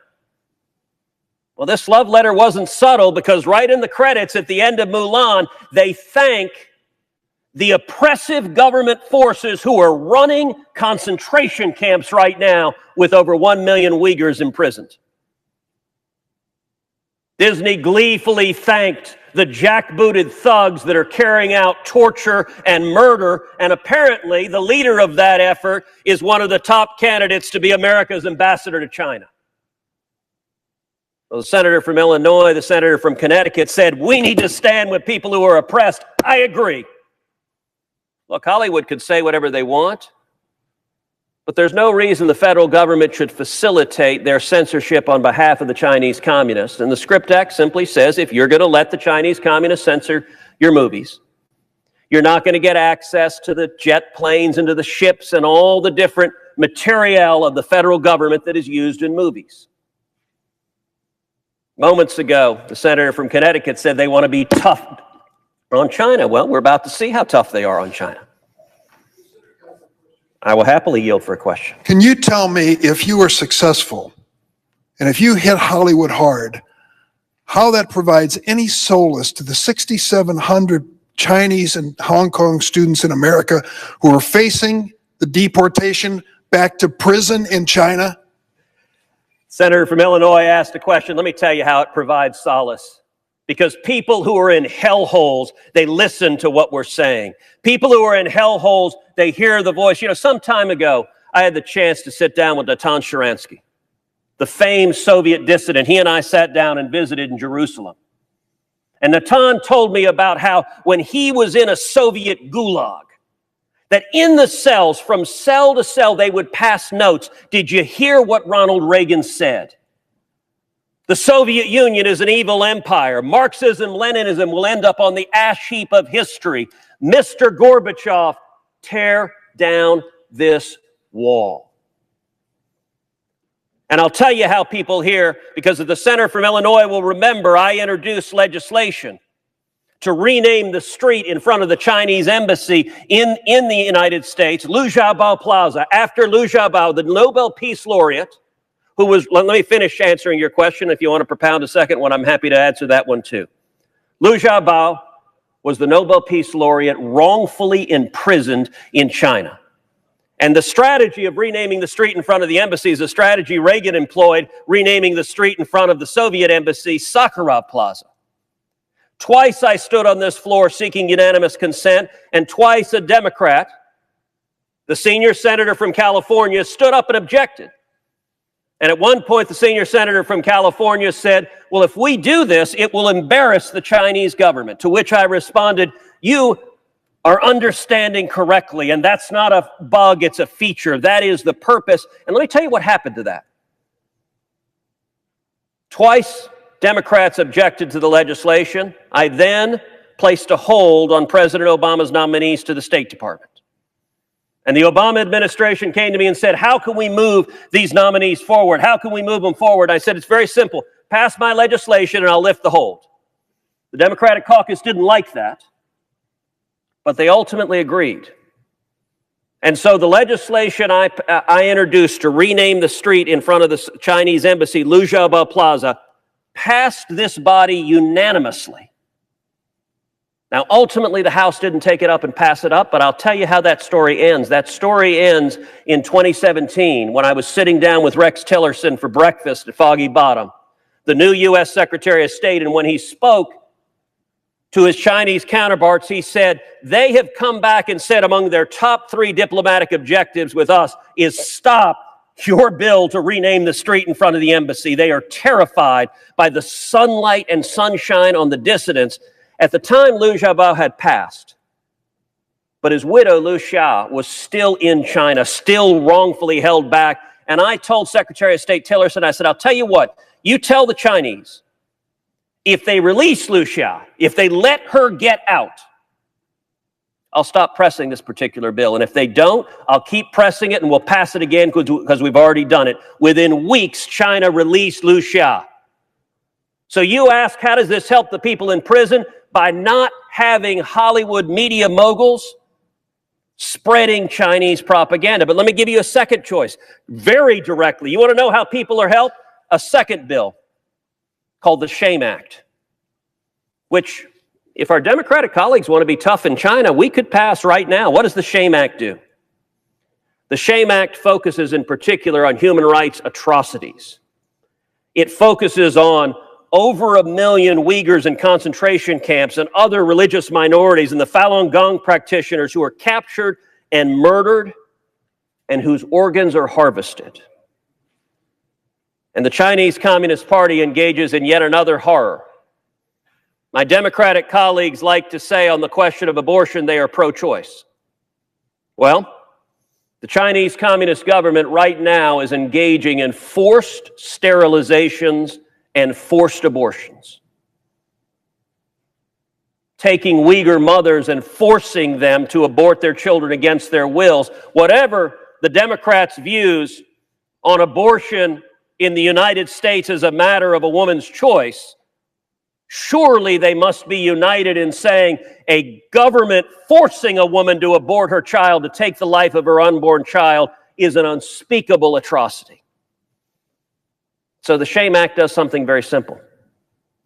Well, this love letter wasn't subtle, because right in the credits at the end of Mulan, they thank the oppressive government forces who are running concentration camps right now with over 1 million Uyghurs imprisoned. Disney gleefully thanked the jackbooted thugs that are carrying out torture and murder, and apparently the leader of that effort is one of the top candidates to be America's ambassador to China. Well, the senator from Illinois, the senator from Connecticut said, we need to stand with people who are oppressed. I agree. Look, Hollywood could say whatever they want, but there's no reason the federal government should facilitate their censorship on behalf of the Chinese communists. And the Script Act simply says, if you're going to let the Chinese communists censor your movies, you're not going to get access to the jet planes and to the ships and all the different material of the federal government that is used in movies. Moments ago, the senator from Connecticut said they want to be tough on China. Well, we're about to see how tough they are on China. I will happily yield for a question. Can you tell me, if you were successful and if you hit Hollywood hard, how that provides any solace to the 6,700 Chinese and Hong Kong students in America who are facing the deportation back to prison in China? Senator from Illinois asked a question. Let me tell you how it provides solace. Because people who are in hellholes, they listen to what we're saying. People who are in hellholes, they hear the voice. You know, some time ago, I had the chance to sit down with Natan Sharansky, the famed Soviet dissident. He and I sat down and visited in Jerusalem. And Natan told me about how when he was in a Soviet gulag, that in the cells, from cell to cell, they would pass notes. Did you hear what Ronald Reagan said? The Soviet Union is an evil empire. Marxism, Leninism will end up on the ash heap of history. Mr. Gorbachev, tear down this wall. And I'll tell you how people here, because the senator from Illinois will remember, I introduced legislation to rename the street in front of the Chinese embassy in the United States, Liu Xiaobo Plaza, after Liu Xiaobo, the Nobel Peace Laureate, who was, let me finish answering your question. If you want to propound a second one, I'm happy to answer that one too. Liu Xiaobo was the Nobel Peace Laureate wrongfully imprisoned in China. And the strategy of renaming the street in front of the embassy is a strategy Reagan employed, renaming the street in front of the Soviet embassy Sakharov Plaza. Twice I stood on this floor seeking unanimous consent, and twice a Democrat, the senior senator from California, stood up and objected. And at one point, the senior senator from California said, well, if we do this, it will embarrass the Chinese government. To which I responded, you are understanding correctly, and that's not a bug, it's a feature. That is the purpose. And let me tell you what happened to that. Twice, Democrats objected to the legislation. I then placed a hold on President Obama's nominees to the State Department. And the Obama administration came to me and said, how can we move these nominees forward? How can we move them forward? I said, it's very simple. pass my legislation and I'll lift the hold. The Democratic caucus didn't like that, but they ultimately agreed. And so the legislation I introduced to rename the street in front of the Chinese embassy, Liu Xiaobao Plaza, passed this body unanimously. Now, ultimately, the House didn't take it up and pass it up, but I'll tell you how that story ends. That story ends in 2017 when I was sitting down with Rex Tillerson for breakfast at Foggy Bottom, the new U.S. Secretary of State, and when he spoke to his Chinese counterparts, he said, they have come back and said among their top 3 diplomatic objectives with us is stop your bill to rename the street in front of the embassy. They are terrified by the sunlight and sunshine on the dissidents. At the time, Liu Xiaobao had passed, but his widow, Liu Xia, was still in China, still wrongfully held back. And I told Secretary of State Tillerson, I said, I'll tell you what, you tell the Chinese, if they release Liu Xia, if they let her get out, I'll stop pressing this particular bill. And if they don't, I'll keep pressing it and we'll pass it again because we've already done it. Within weeks, China released Liu Xia. So you ask, how does this help the people in prison? By not having Hollywood media moguls spreading Chinese propaganda. But let me give you a second choice, very directly. You want to know how people are helped? A second bill called the SHAME Act, which, if our Democratic colleagues want to be tough in China, we could pass right now. What does the SHAME Act do? The SHAME Act focuses in particular on human rights atrocities. It focuses on over 1 million Uyghurs in concentration camps and other religious minorities and the Falun Gong practitioners who are captured and murdered and whose organs are harvested. And the Chinese Communist Party engages in yet another horror. My Democratic colleagues like to say on the question of abortion they are pro-choice. Well, the Chinese Communist government right now is engaging in forced sterilizations and forced abortions, taking Uyghur mothers and forcing them to abort their children against their wills. Whatever the Democrats' views on abortion in the United States as a matter of a woman's choice, surely they must be united in saying a government forcing a woman to abort her child, to take the life of her unborn child, is an unspeakable atrocity. So the SHAME Act does something very simple.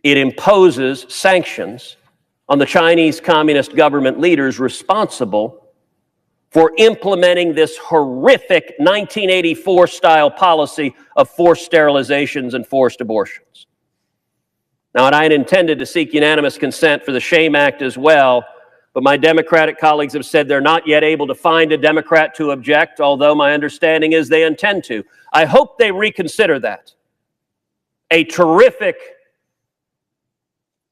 It imposes sanctions on the Chinese Communist government leaders responsible for implementing this horrific 1984-style policy of forced sterilizations and forced abortions. Now, I had intended to seek unanimous consent for the SHAME Act as well, but my Democratic colleagues have said they're not yet able to find a Democrat to object, although my understanding is they intend to. I hope they reconsider that. A terrific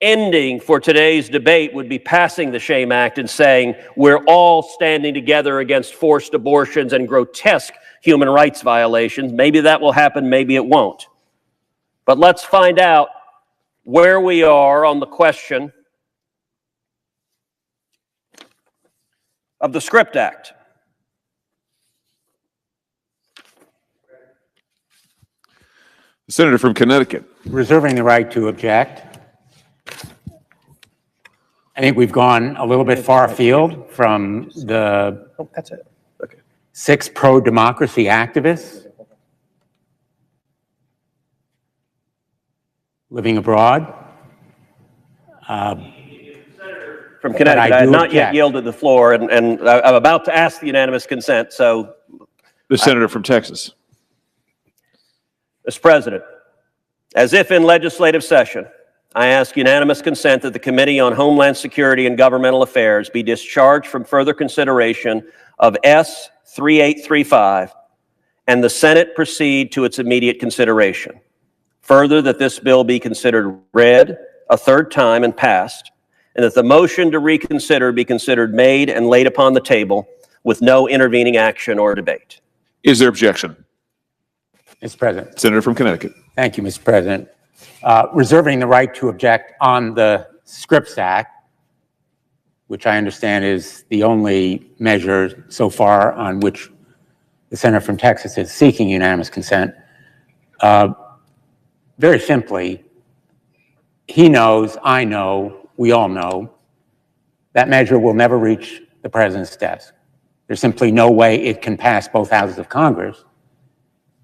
ending for today's debate would be passing the SHAME Act and saying we're all standing together against forced abortions and grotesque human rights violations. Maybe that will happen, maybe it won't. But let's find out where we are on the question of the SCRIPT Act. The senator from Connecticut. Reserving the right to object. I think we've gone a little bit far afield from the 6 pro-democracy activists living abroad. From Connecticut, I have not yet yielded the floor, and I'm about to ask the unanimous consent, so. The senator from Texas. Mr. President, as if in legislative session, I ask unanimous consent that the Committee on Homeland Security and Governmental Affairs be discharged from further consideration of S. 3835 and the Senate proceed to its immediate consideration. Further, that this bill be considered read a third time and passed, and that the motion to reconsider be considered made and laid upon the table with no intervening action or debate. Is there objection? Mr. President. Senator from Connecticut. Thank you, Mr. President. Reserving the right to object on the SCRIPT Act, which I understand is the only measure so far on which the senator from Texas is seeking unanimous consent. very simply, he knows, I know, we all know, that measure will never reach the president's desk. There's simply no way it can pass both houses of Congress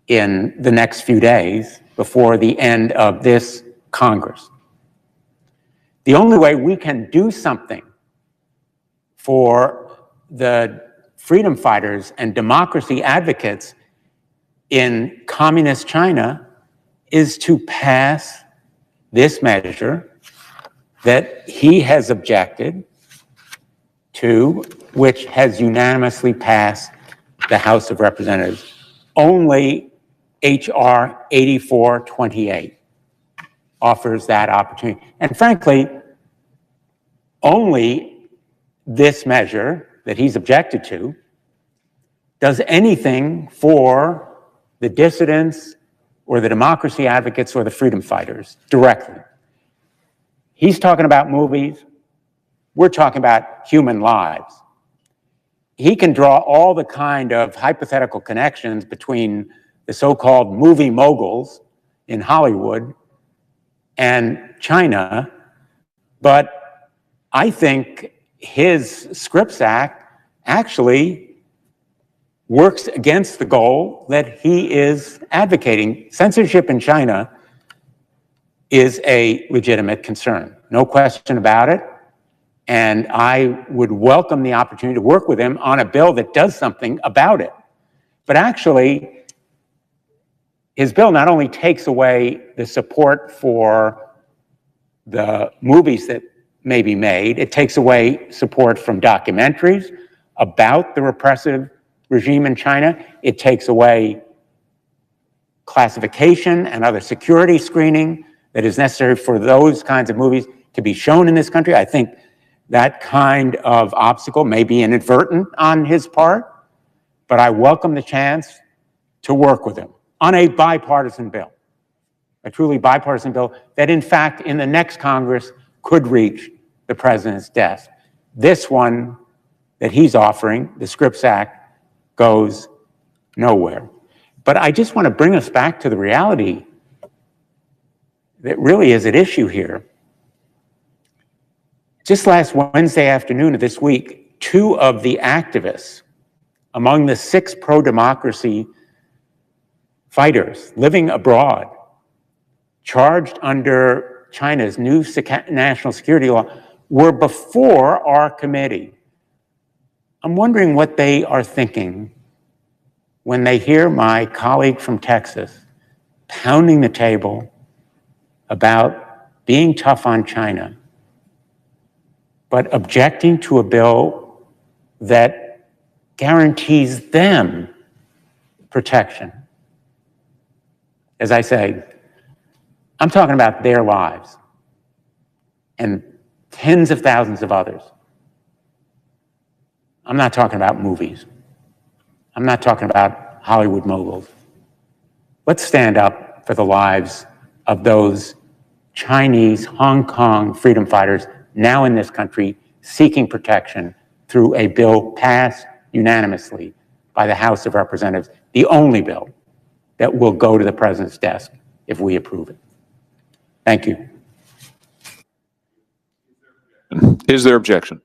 in the next few days before the end of this Congress. The only way we can do something for the freedom fighters and democracy advocates in communist China is to pass this measure that he has objected to, which has unanimously passed the House of Representatives. Only H.R. 8428 offers that opportunity. And frankly, only this measure that he's objected to does anything for the dissidents or the democracy advocates or the freedom fighters directly. He's talking about movies. We're talking about human lives. He can draw all the kind of hypothetical connections between the so-called movie moguls in Hollywood and China, but I think his Scripps Act actually works against the goal that he is advocating. Censorship in China is a legitimate concern, no question about it. And I would welcome the opportunity to work with him on a bill that does something about it. But actually, his bill not only takes away the support for the movies that may be made, it takes away support from documentaries about the repressive regime in China. It takes away classification and other security screening that is necessary for those kinds of movies to be shown in this country. I think that kind of obstacle may be inadvertent on his part, but I welcome the chance to work with him on a bipartisan bill, a truly bipartisan bill that, in fact, in the next Congress could reach the president's desk. This one that he's offering, the Scripps Act, goes nowhere. But I just want to bring us back to the reality that really is at issue here. Just last Wednesday afternoon of this week, 2 of the activists among the 6 pro-democracy fighters living abroad, charged under China's new national security law, were before our committee. I'm wondering what they are thinking when they hear my colleague from Texas pounding the table about being tough on China, but objecting to a bill that guarantees them protection. As I say, I'm talking about their lives and tens of thousands of others. I'm not talking about movies. I'm not talking about Hollywood moguls. Let's stand up for the lives of those Chinese, Hong Kong freedom fighters now in this country seeking protection through a bill passed unanimously by the House of Representatives, the only bill that will go to the president's desk if we approve it. Thank you. Is there objection?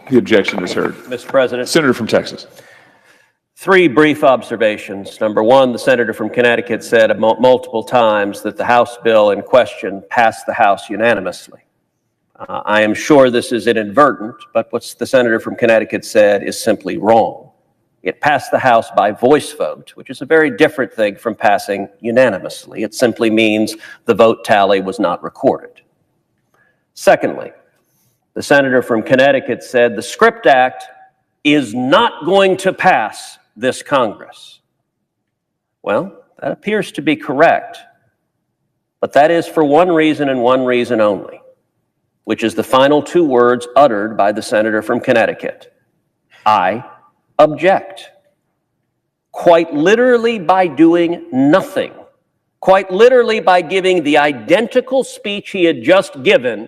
The objection is heard. Mr. President. Senator from Texas. 3 brief observations. Number 1, the senator from Connecticut said multiple times that the House bill in question passed the House unanimously. I am sure this is inadvertent, but what the senator from Connecticut said is simply wrong. It passed the House by voice vote, which is a very different thing from passing unanimously. It simply means the vote tally was not recorded. Secondly, the senator from Connecticut said the Scripps Act is not going to pass this Congress. Well, that appears to be correct, but that is for one reason and one reason only, which is the final 2 words uttered by the senator from Connecticut. I object. Quite literally by doing nothing, quite literally by giving the identical speech he had just given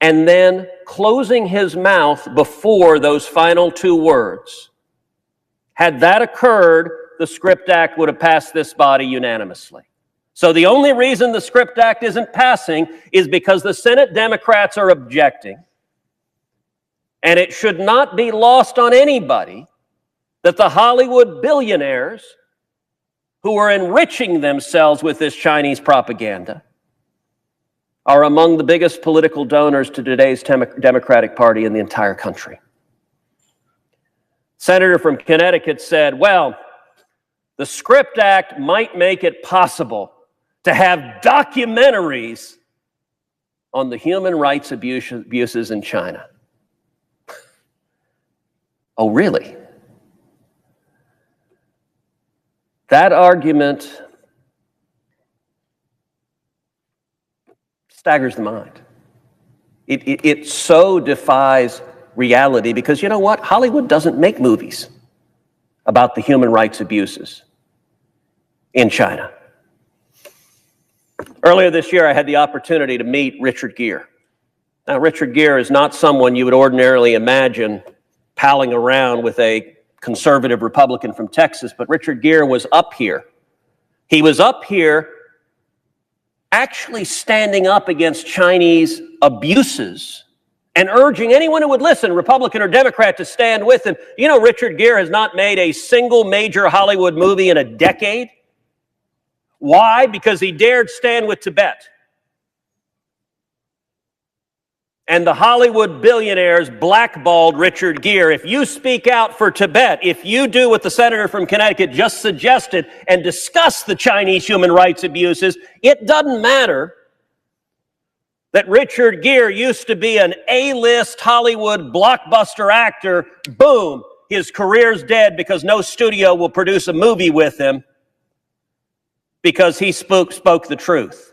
and then closing his mouth before those final 2 words. Had that occurred, the Script Act would have passed this body unanimously. So the only reason the Script Act isn't passing is because the Senate Democrats are objecting. And it should not be lost on anybody that the Hollywood billionaires who are enriching themselves with this Chinese propaganda are among the biggest political donors to today's Democratic Party in the entire country. Senator from Connecticut said, well, the Script Act might make it possible to have documentaries on the human rights abuses in China. Oh, really? That argument staggers the mind. It so defies reality because you know what? Hollywood doesn't make movies about the human rights abuses in China. Earlier this year, I had the opportunity to meet Richard Gere. Now, Richard Gere is not someone you would ordinarily imagine palling around with a conservative Republican from Texas, but Richard Gere was up here. He was up here actually standing up against Chinese abuses and urging anyone who would listen, Republican or Democrat, to stand with him. You know, Richard Gere has not made a single major Hollywood movie in a decade. Why? Because he dared stand with Tibet. And the Hollywood billionaires blackballed Richard Gere. If you speak out for Tibet, if you do what the senator from Connecticut just suggested and discuss the Chinese human rights abuses, it doesn't matter that Richard Gere used to be an A-list Hollywood blockbuster actor. Boom, his career's dead because no studio will produce a movie with him because he spoke the truth.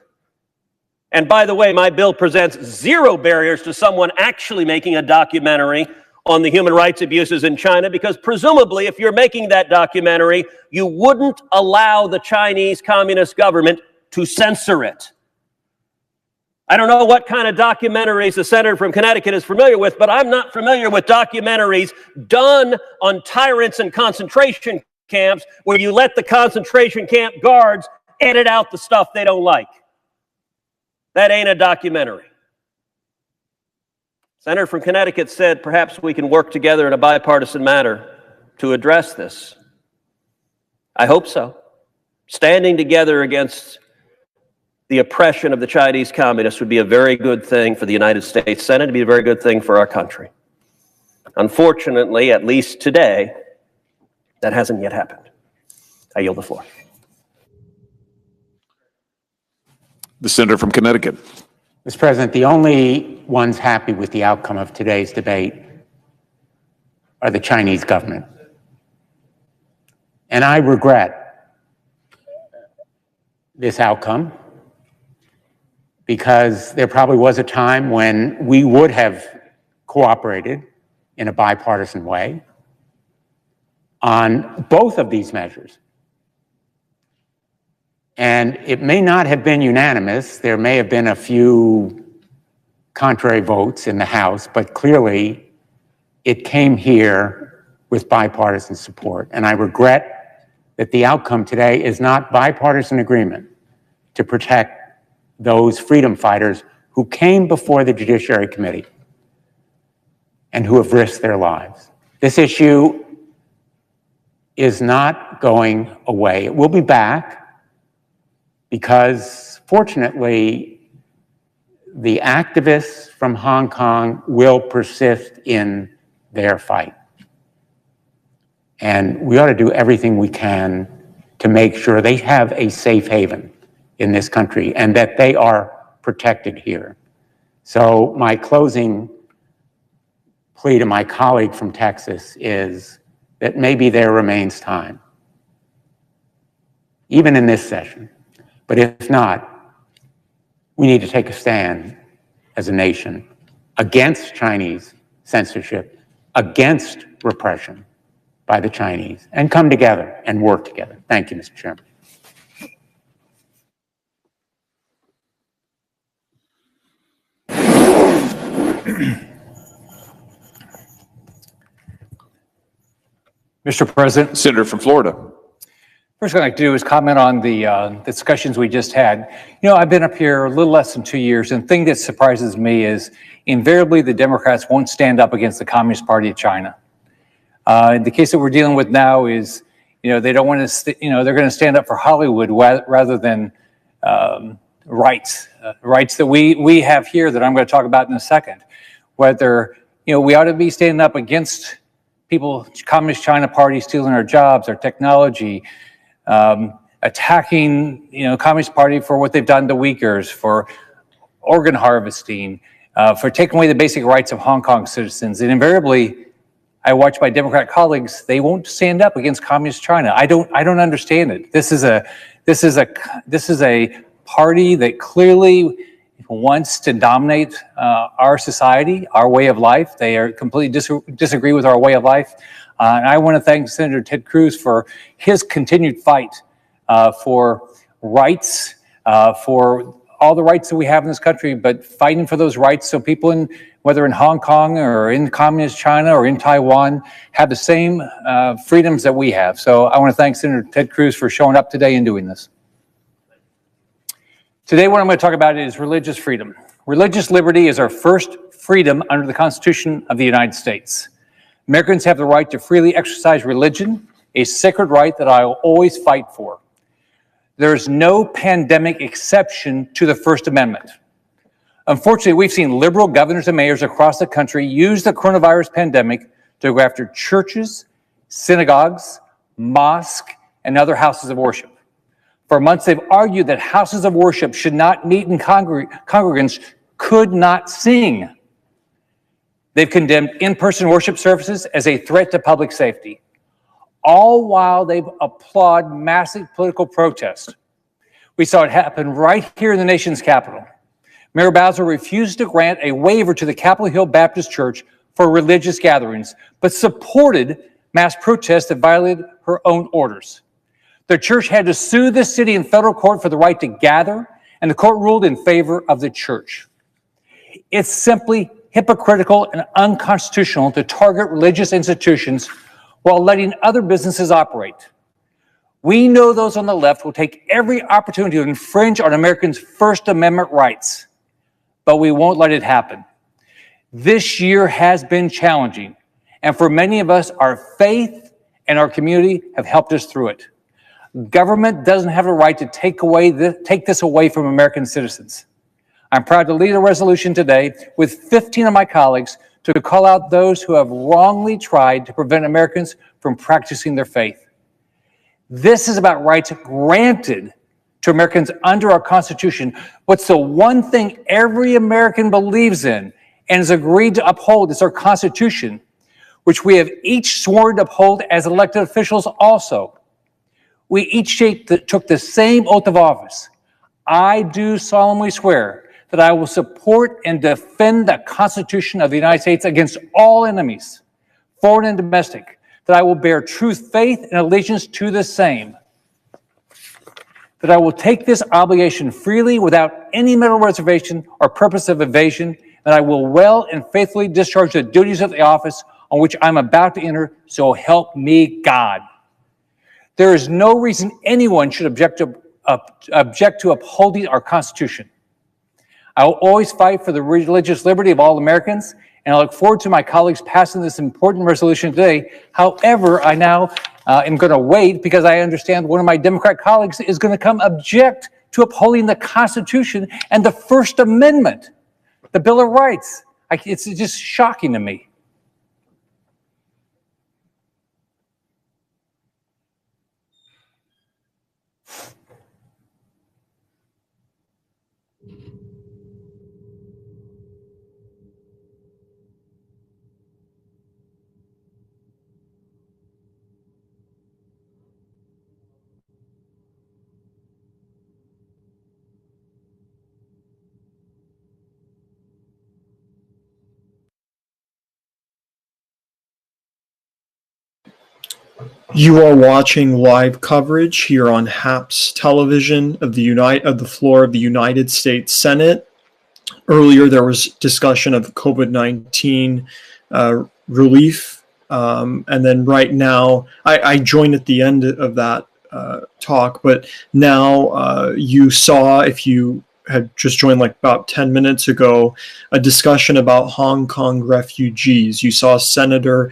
And by the way, my bill presents zero barriers to someone actually making a documentary on the human rights abuses in China, because presumably if you're making that documentary, you wouldn't allow the Chinese Communist government to censor it. I don't know what kind of documentaries the senator from Connecticut is familiar with, but I'm not familiar with documentaries done on tyrants and concentration camps where you let the concentration camp guards edit out the stuff they don't like. That ain't a documentary. Senator from Connecticut said perhaps we can work together in a bipartisan manner to address this. I hope so. Standing together against the oppression of the Chinese communists would be a very good thing for the United States Senate. It'd be a very good thing for our country. Unfortunately, at least today, that hasn't yet happened. I yield the floor. The senator from Connecticut. Mr. President, the only ones happy with the outcome of today's debate are the Chinese government. And I regret this outcome because there probably was a time when we would have cooperated in a bipartisan way on both of these measures. And it may not have been unanimous. There may have been a few contrary votes in the House, but clearly it came here with bipartisan support. And I regret that the outcome today is not bipartisan agreement to protect those freedom fighters who came before the Judiciary Committee and who have risked their lives. This issue is not going away. It will be back, because fortunately, the activists from Hong Kong will persist in their fight. And we ought to do everything we can to make sure they have a safe haven in this country and that they are protected here. So my closing plea to my colleague from Texas is that maybe there remains time, even in this session. But if not, we need to take a stand as a nation against Chinese censorship, against repression by the Chinese, and come together and work together. Thank you, Mr. Chairman. Mr. President, Senator from Florida. first thing I'd like to do is comment on the discussions we just had. You know, I've been up here a little less than 2 years, and the thing that surprises me is invariably the Democrats won't stand up against the Communist Party of China. The case that we're dealing with now is, you know, they don't want to, they're going to stand up for Hollywood rather than rights that we have here that I'm going to talk about in a second. Whether, we ought to be standing up against people, Communist China Party stealing our jobs, our technology, attacking, Communist Party for what they've done to Uyghurs, for organ harvesting, for taking away the basic rights of Hong Kong citizens. And invariably, I watch my Democrat colleagues, they won't stand up against Communist China. I don't understand it. This is a party that clearly wants to dominate our society, our way of life. They are completely disagree with our way of life. And I want to thank Senator Ted Cruz for his continued fight for rights, for all the rights that we have in this country, but fighting for those rights so people whether in Hong Kong or in communist China or in Taiwan have the same freedoms that we have. So I want to thank Senator Ted Cruz for showing up today and doing this. Today, what I'm going to talk about is religious freedom. Religious liberty is our first freedom under the Constitution of the United States. Americans have the right to freely exercise religion, a sacred right that I will always fight for. There is no pandemic exception to the First Amendment. Unfortunately, we've seen liberal governors and mayors across the country use the coronavirus pandemic to go after churches, synagogues, mosques, and other houses of worship. For months, they've argued that houses of worship should not meet and congregants could not sing. They've condemned in-person worship services as a threat to public safety, all while they've applauded massive political protest. We saw it happen right here in the nation's capital. Mayor Bowser refused to grant a waiver to the Capitol Hill Baptist Church for religious gatherings, but supported mass protests that violated her own orders. The church had to sue the city in federal court for the right to gather, and the court ruled in favor of the church. It's simply hypocritical and unconstitutional to target religious institutions while letting other businesses operate. We know those on the left will take every opportunity to infringe on Americans' First Amendment rights, but we won't let it happen. This year has been challenging, and for many of us, our faith and our community have helped us through it. Government doesn't have a right to take this away from American citizens. I'm proud to lead a resolution today with 15 of my colleagues to call out those who have wrongly tried to prevent Americans from practicing their faith. This is about rights granted to Americans under our Constitution. What's the one thing every American believes in and has agreed to uphold is our Constitution, which we have each sworn to uphold as elected officials also. We each took the same oath of office. I do solemnly swear that I will support and defend the Constitution of the United States against all enemies, foreign and domestic, that I will bear true faith and allegiance to the same, that I will take this obligation freely without any mental reservation or purpose of evasion, that I will well and faithfully discharge the duties of the office on which I'm about to enter, so help me God. There is no reason anyone should object to upholding our Constitution. I will always fight for the religious liberty of all Americans, and I look forward to my colleagues passing this important resolution today. However, I now am going to wait because I understand one of my Democrat colleagues is going to come object to upholding the Constitution and the First Amendment, the Bill of Rights. It's just shocking to me. You are watching live coverage here on Happs television of the floor of the United States Senate. Earlier, there was discussion of COVID-19 relief And then right now, I joined at the end of that talk, but now you saw, if you had just joined like about 10 minutes ago, a discussion about Hong Kong refugees. You saw Senator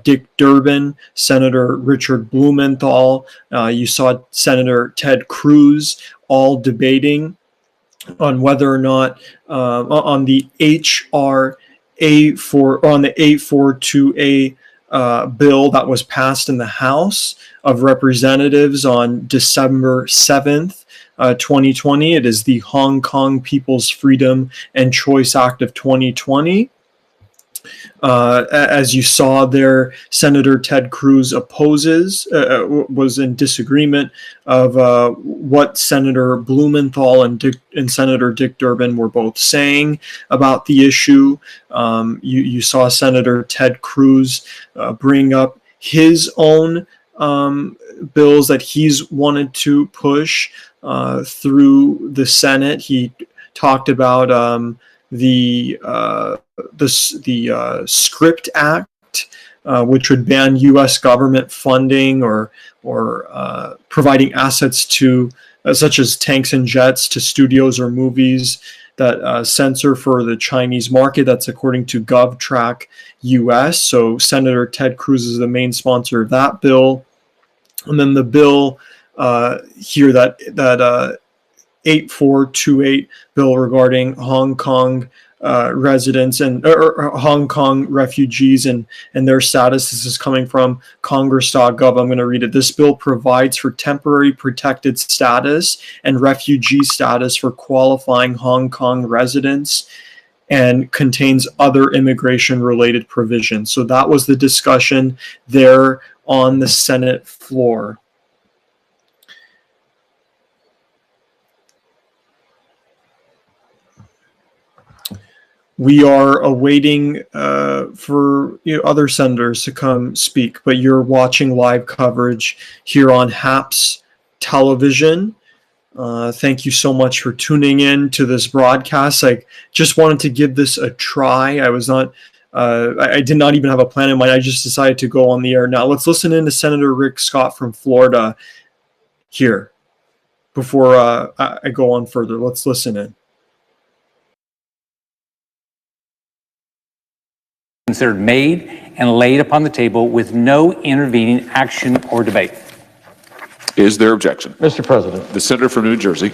Dick Durbin, Senator Richard Blumenthal, you saw Senator Ted Cruz, all debating on whether or not on the HR on the 842A bill that was passed in the House of Representatives on December 7th, 2020. It is the Hong Kong People's Freedom and Choice Act of 2020. As you saw there, Senator Ted Cruz was in disagreement of what Senator Blumenthal and Senator Dick Durbin were both saying about the issue. You saw Senator Ted Cruz bring up his own bills that he's wanted to push through the Senate. He talked about the SCRIPT Act, which would ban U.S. government funding or providing assets to such as tanks and jets to studios or movies that censor for the Chinese market. That's according to GovTrack US. So Senator Ted Cruz is the main sponsor of that bill. And then the bill here that 8428 bill regarding Hong Kong residents and Hong Kong refugees and their status. This is coming from Congress.gov. I'm going to read it. This bill provides for temporary protected status and refugee status for qualifying Hong Kong residents and contains other immigration related provisions. So that was the discussion there on the Senate floor. We are awaiting for other senators to come speak, but you're watching live coverage here on Happs television. Thank you so much for tuning in to this broadcast. I just wanted to give this a try. I did not even have a plan in mind. I just decided to go on the air. Now let's listen in to Senator Rick Scott from Florida here before I go on further. Let's listen in. Considered made and laid upon the table with no intervening action or debate. Is there objection? Mr. President. The senator from New Jersey.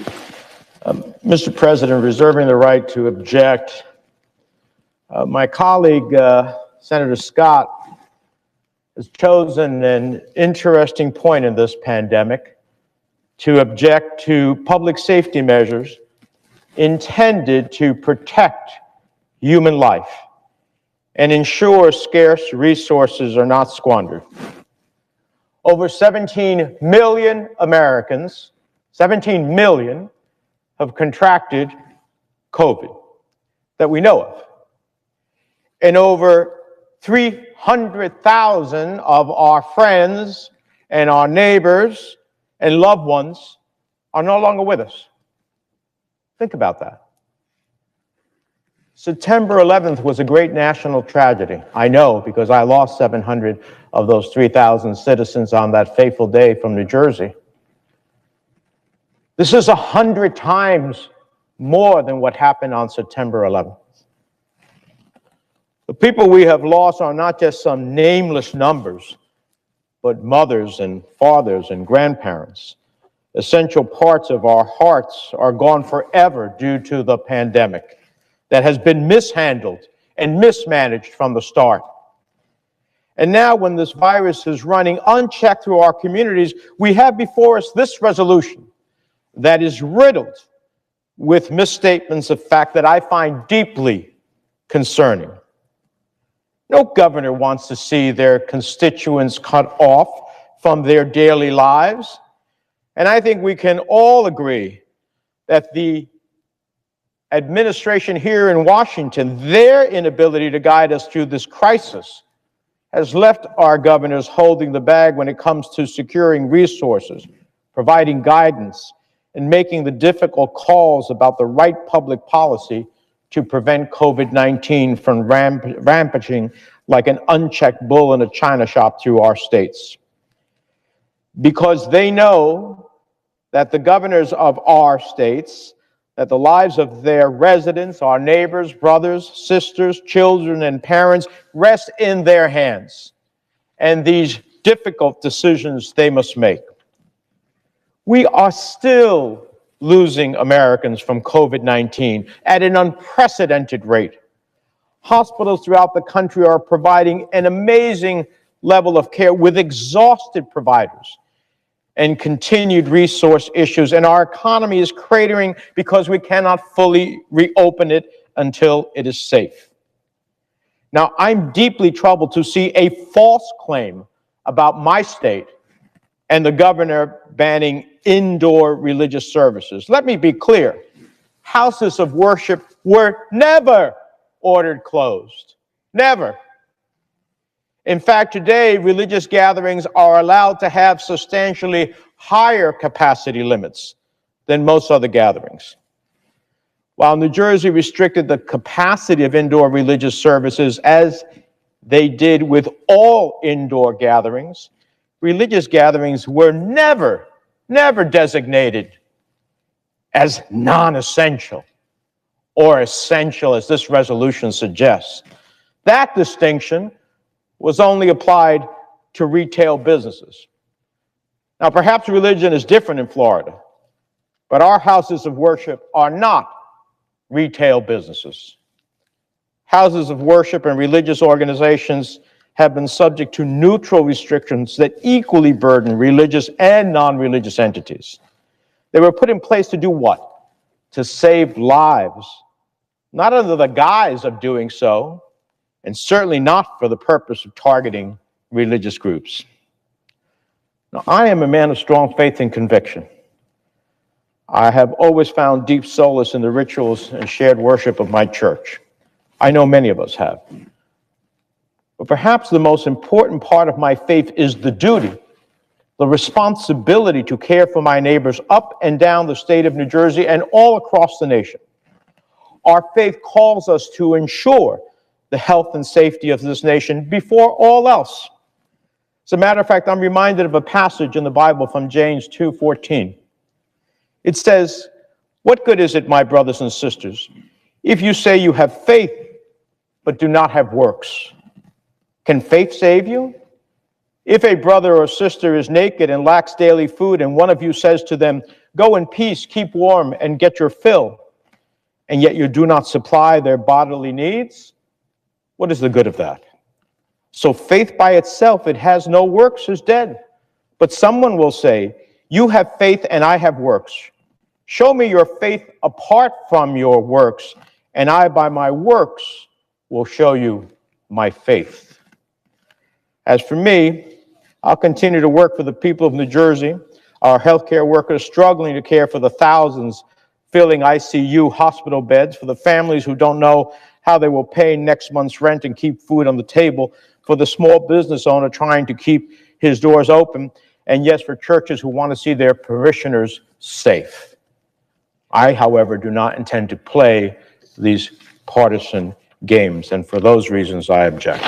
Mr. President, reserving the right to object, my colleague, Senator Scott, has chosen an interesting point in this pandemic to object to public safety measures intended to protect human life and ensure scarce resources are not squandered. Over 17 million Americans, 17 million, have contracted COVID that we know of. And over 300,000 of our friends and our neighbors and loved ones are no longer with us. Think about that. September 11th was a great national tragedy. I know because I lost 700 of those 3,000 citizens on that fateful day from New Jersey. This is 100 times more than what happened on September 11th. The people we have lost are not just some nameless numbers, but mothers and fathers and grandparents. Essential parts of our hearts are gone forever due to the pandemic that has been mishandled and mismanaged from the start. And now when this virus is running unchecked through our communities, we have before us this resolution that is riddled with misstatements of fact that I find deeply concerning. No governor wants to see their constituents cut off from their daily lives. And I think we can all agree that the administration here in Washington, their inability to guide us through this crisis has left our governors holding the bag when it comes to securing resources, providing guidance, and making the difficult calls about the right public policy to prevent COVID-19 from rampaging like an unchecked bull in a china shop through our states. Because they know that the governors of our states, that the lives of their residents, our neighbors, brothers, sisters, children, and parents rest in their hands, and these difficult decisions they must make. We are still losing Americans from COVID-19 at an unprecedented rate. Hospitals throughout the country are providing an amazing level of care with exhausted providers and continued resource issues, and our economy is cratering because we cannot fully reopen it until it is safe. Now, I'm deeply troubled to see a false claim about my state and the governor banning indoor religious services. Let me be clear. Houses of worship were never ordered closed. Never. In fact, today, religious gatherings are allowed to have substantially higher capacity limits than most other gatherings. While New Jersey restricted the capacity of indoor religious services as they did with all indoor gatherings, religious gatherings were never designated as non-essential or essential as this resolution suggests. That distinction was only applied to retail businesses. Now, perhaps religion is different in Florida, but our houses of worship are not retail businesses. Houses of worship and religious organizations have been subject to neutral restrictions that equally burden religious and non-religious entities. They were put in place to do what? To save lives, not under the guise of doing so, and certainly not for the purpose of targeting religious groups. Now, I am a man of strong faith and conviction. I have always found deep solace in the rituals and shared worship of my church. I know many of us have. But perhaps the most important part of my faith is the duty, the responsibility to care for my neighbors up and down the state of New Jersey and all across the nation. Our faith calls us to ensure the health and safety of this nation before all else. As a matter of fact, I'm reminded of a passage in the Bible from James 2:14. It says, "What good is it, my brothers and sisters, if you say you have faith but do not have works? Can faith save you? If a brother or sister is naked and lacks daily food, and one of you says to them, 'Go in peace, keep warm, and get your fill,' and yet you do not supply their bodily needs, what is the good of that? So faith by itself, it has no works, is dead. But someone will say, 'You have faith and I have works. Show me your faith apart from your works, and I by my works will show you my faith.'" As for me, I'll continue to work for the people of New Jersey, our healthcare workers struggling to care for the thousands filling ICU hospital beds, for the families who don't know how they will pay next month's rent and keep food on the table, for the small business owner trying to keep his doors open, and yes, for churches who want to see their parishioners safe. I, however, do not intend to play these partisan games, and for those reasons, I object.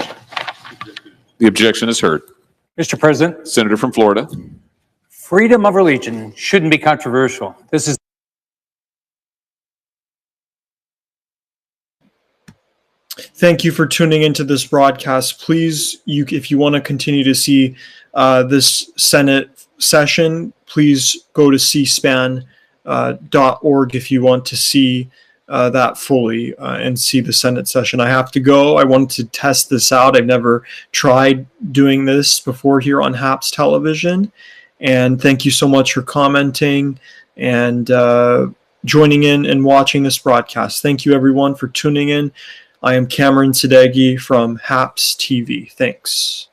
The objection is heard. Mr. President, Senator from Florida. freedom of religion shouldn't be controversial. This is Thank you for tuning into this broadcast. Please, if you want to continue to see this Senate session, please go to cspan.org if you want to see that fully and see the Senate session. I have to go. I wanted to test this out. I've never tried doing this before here on Happs television. And thank you so much for commenting and joining in and watching this broadcast. Thank you, everyone, for tuning in. I am Cameron Sadeghi from Happs TV. Thanks.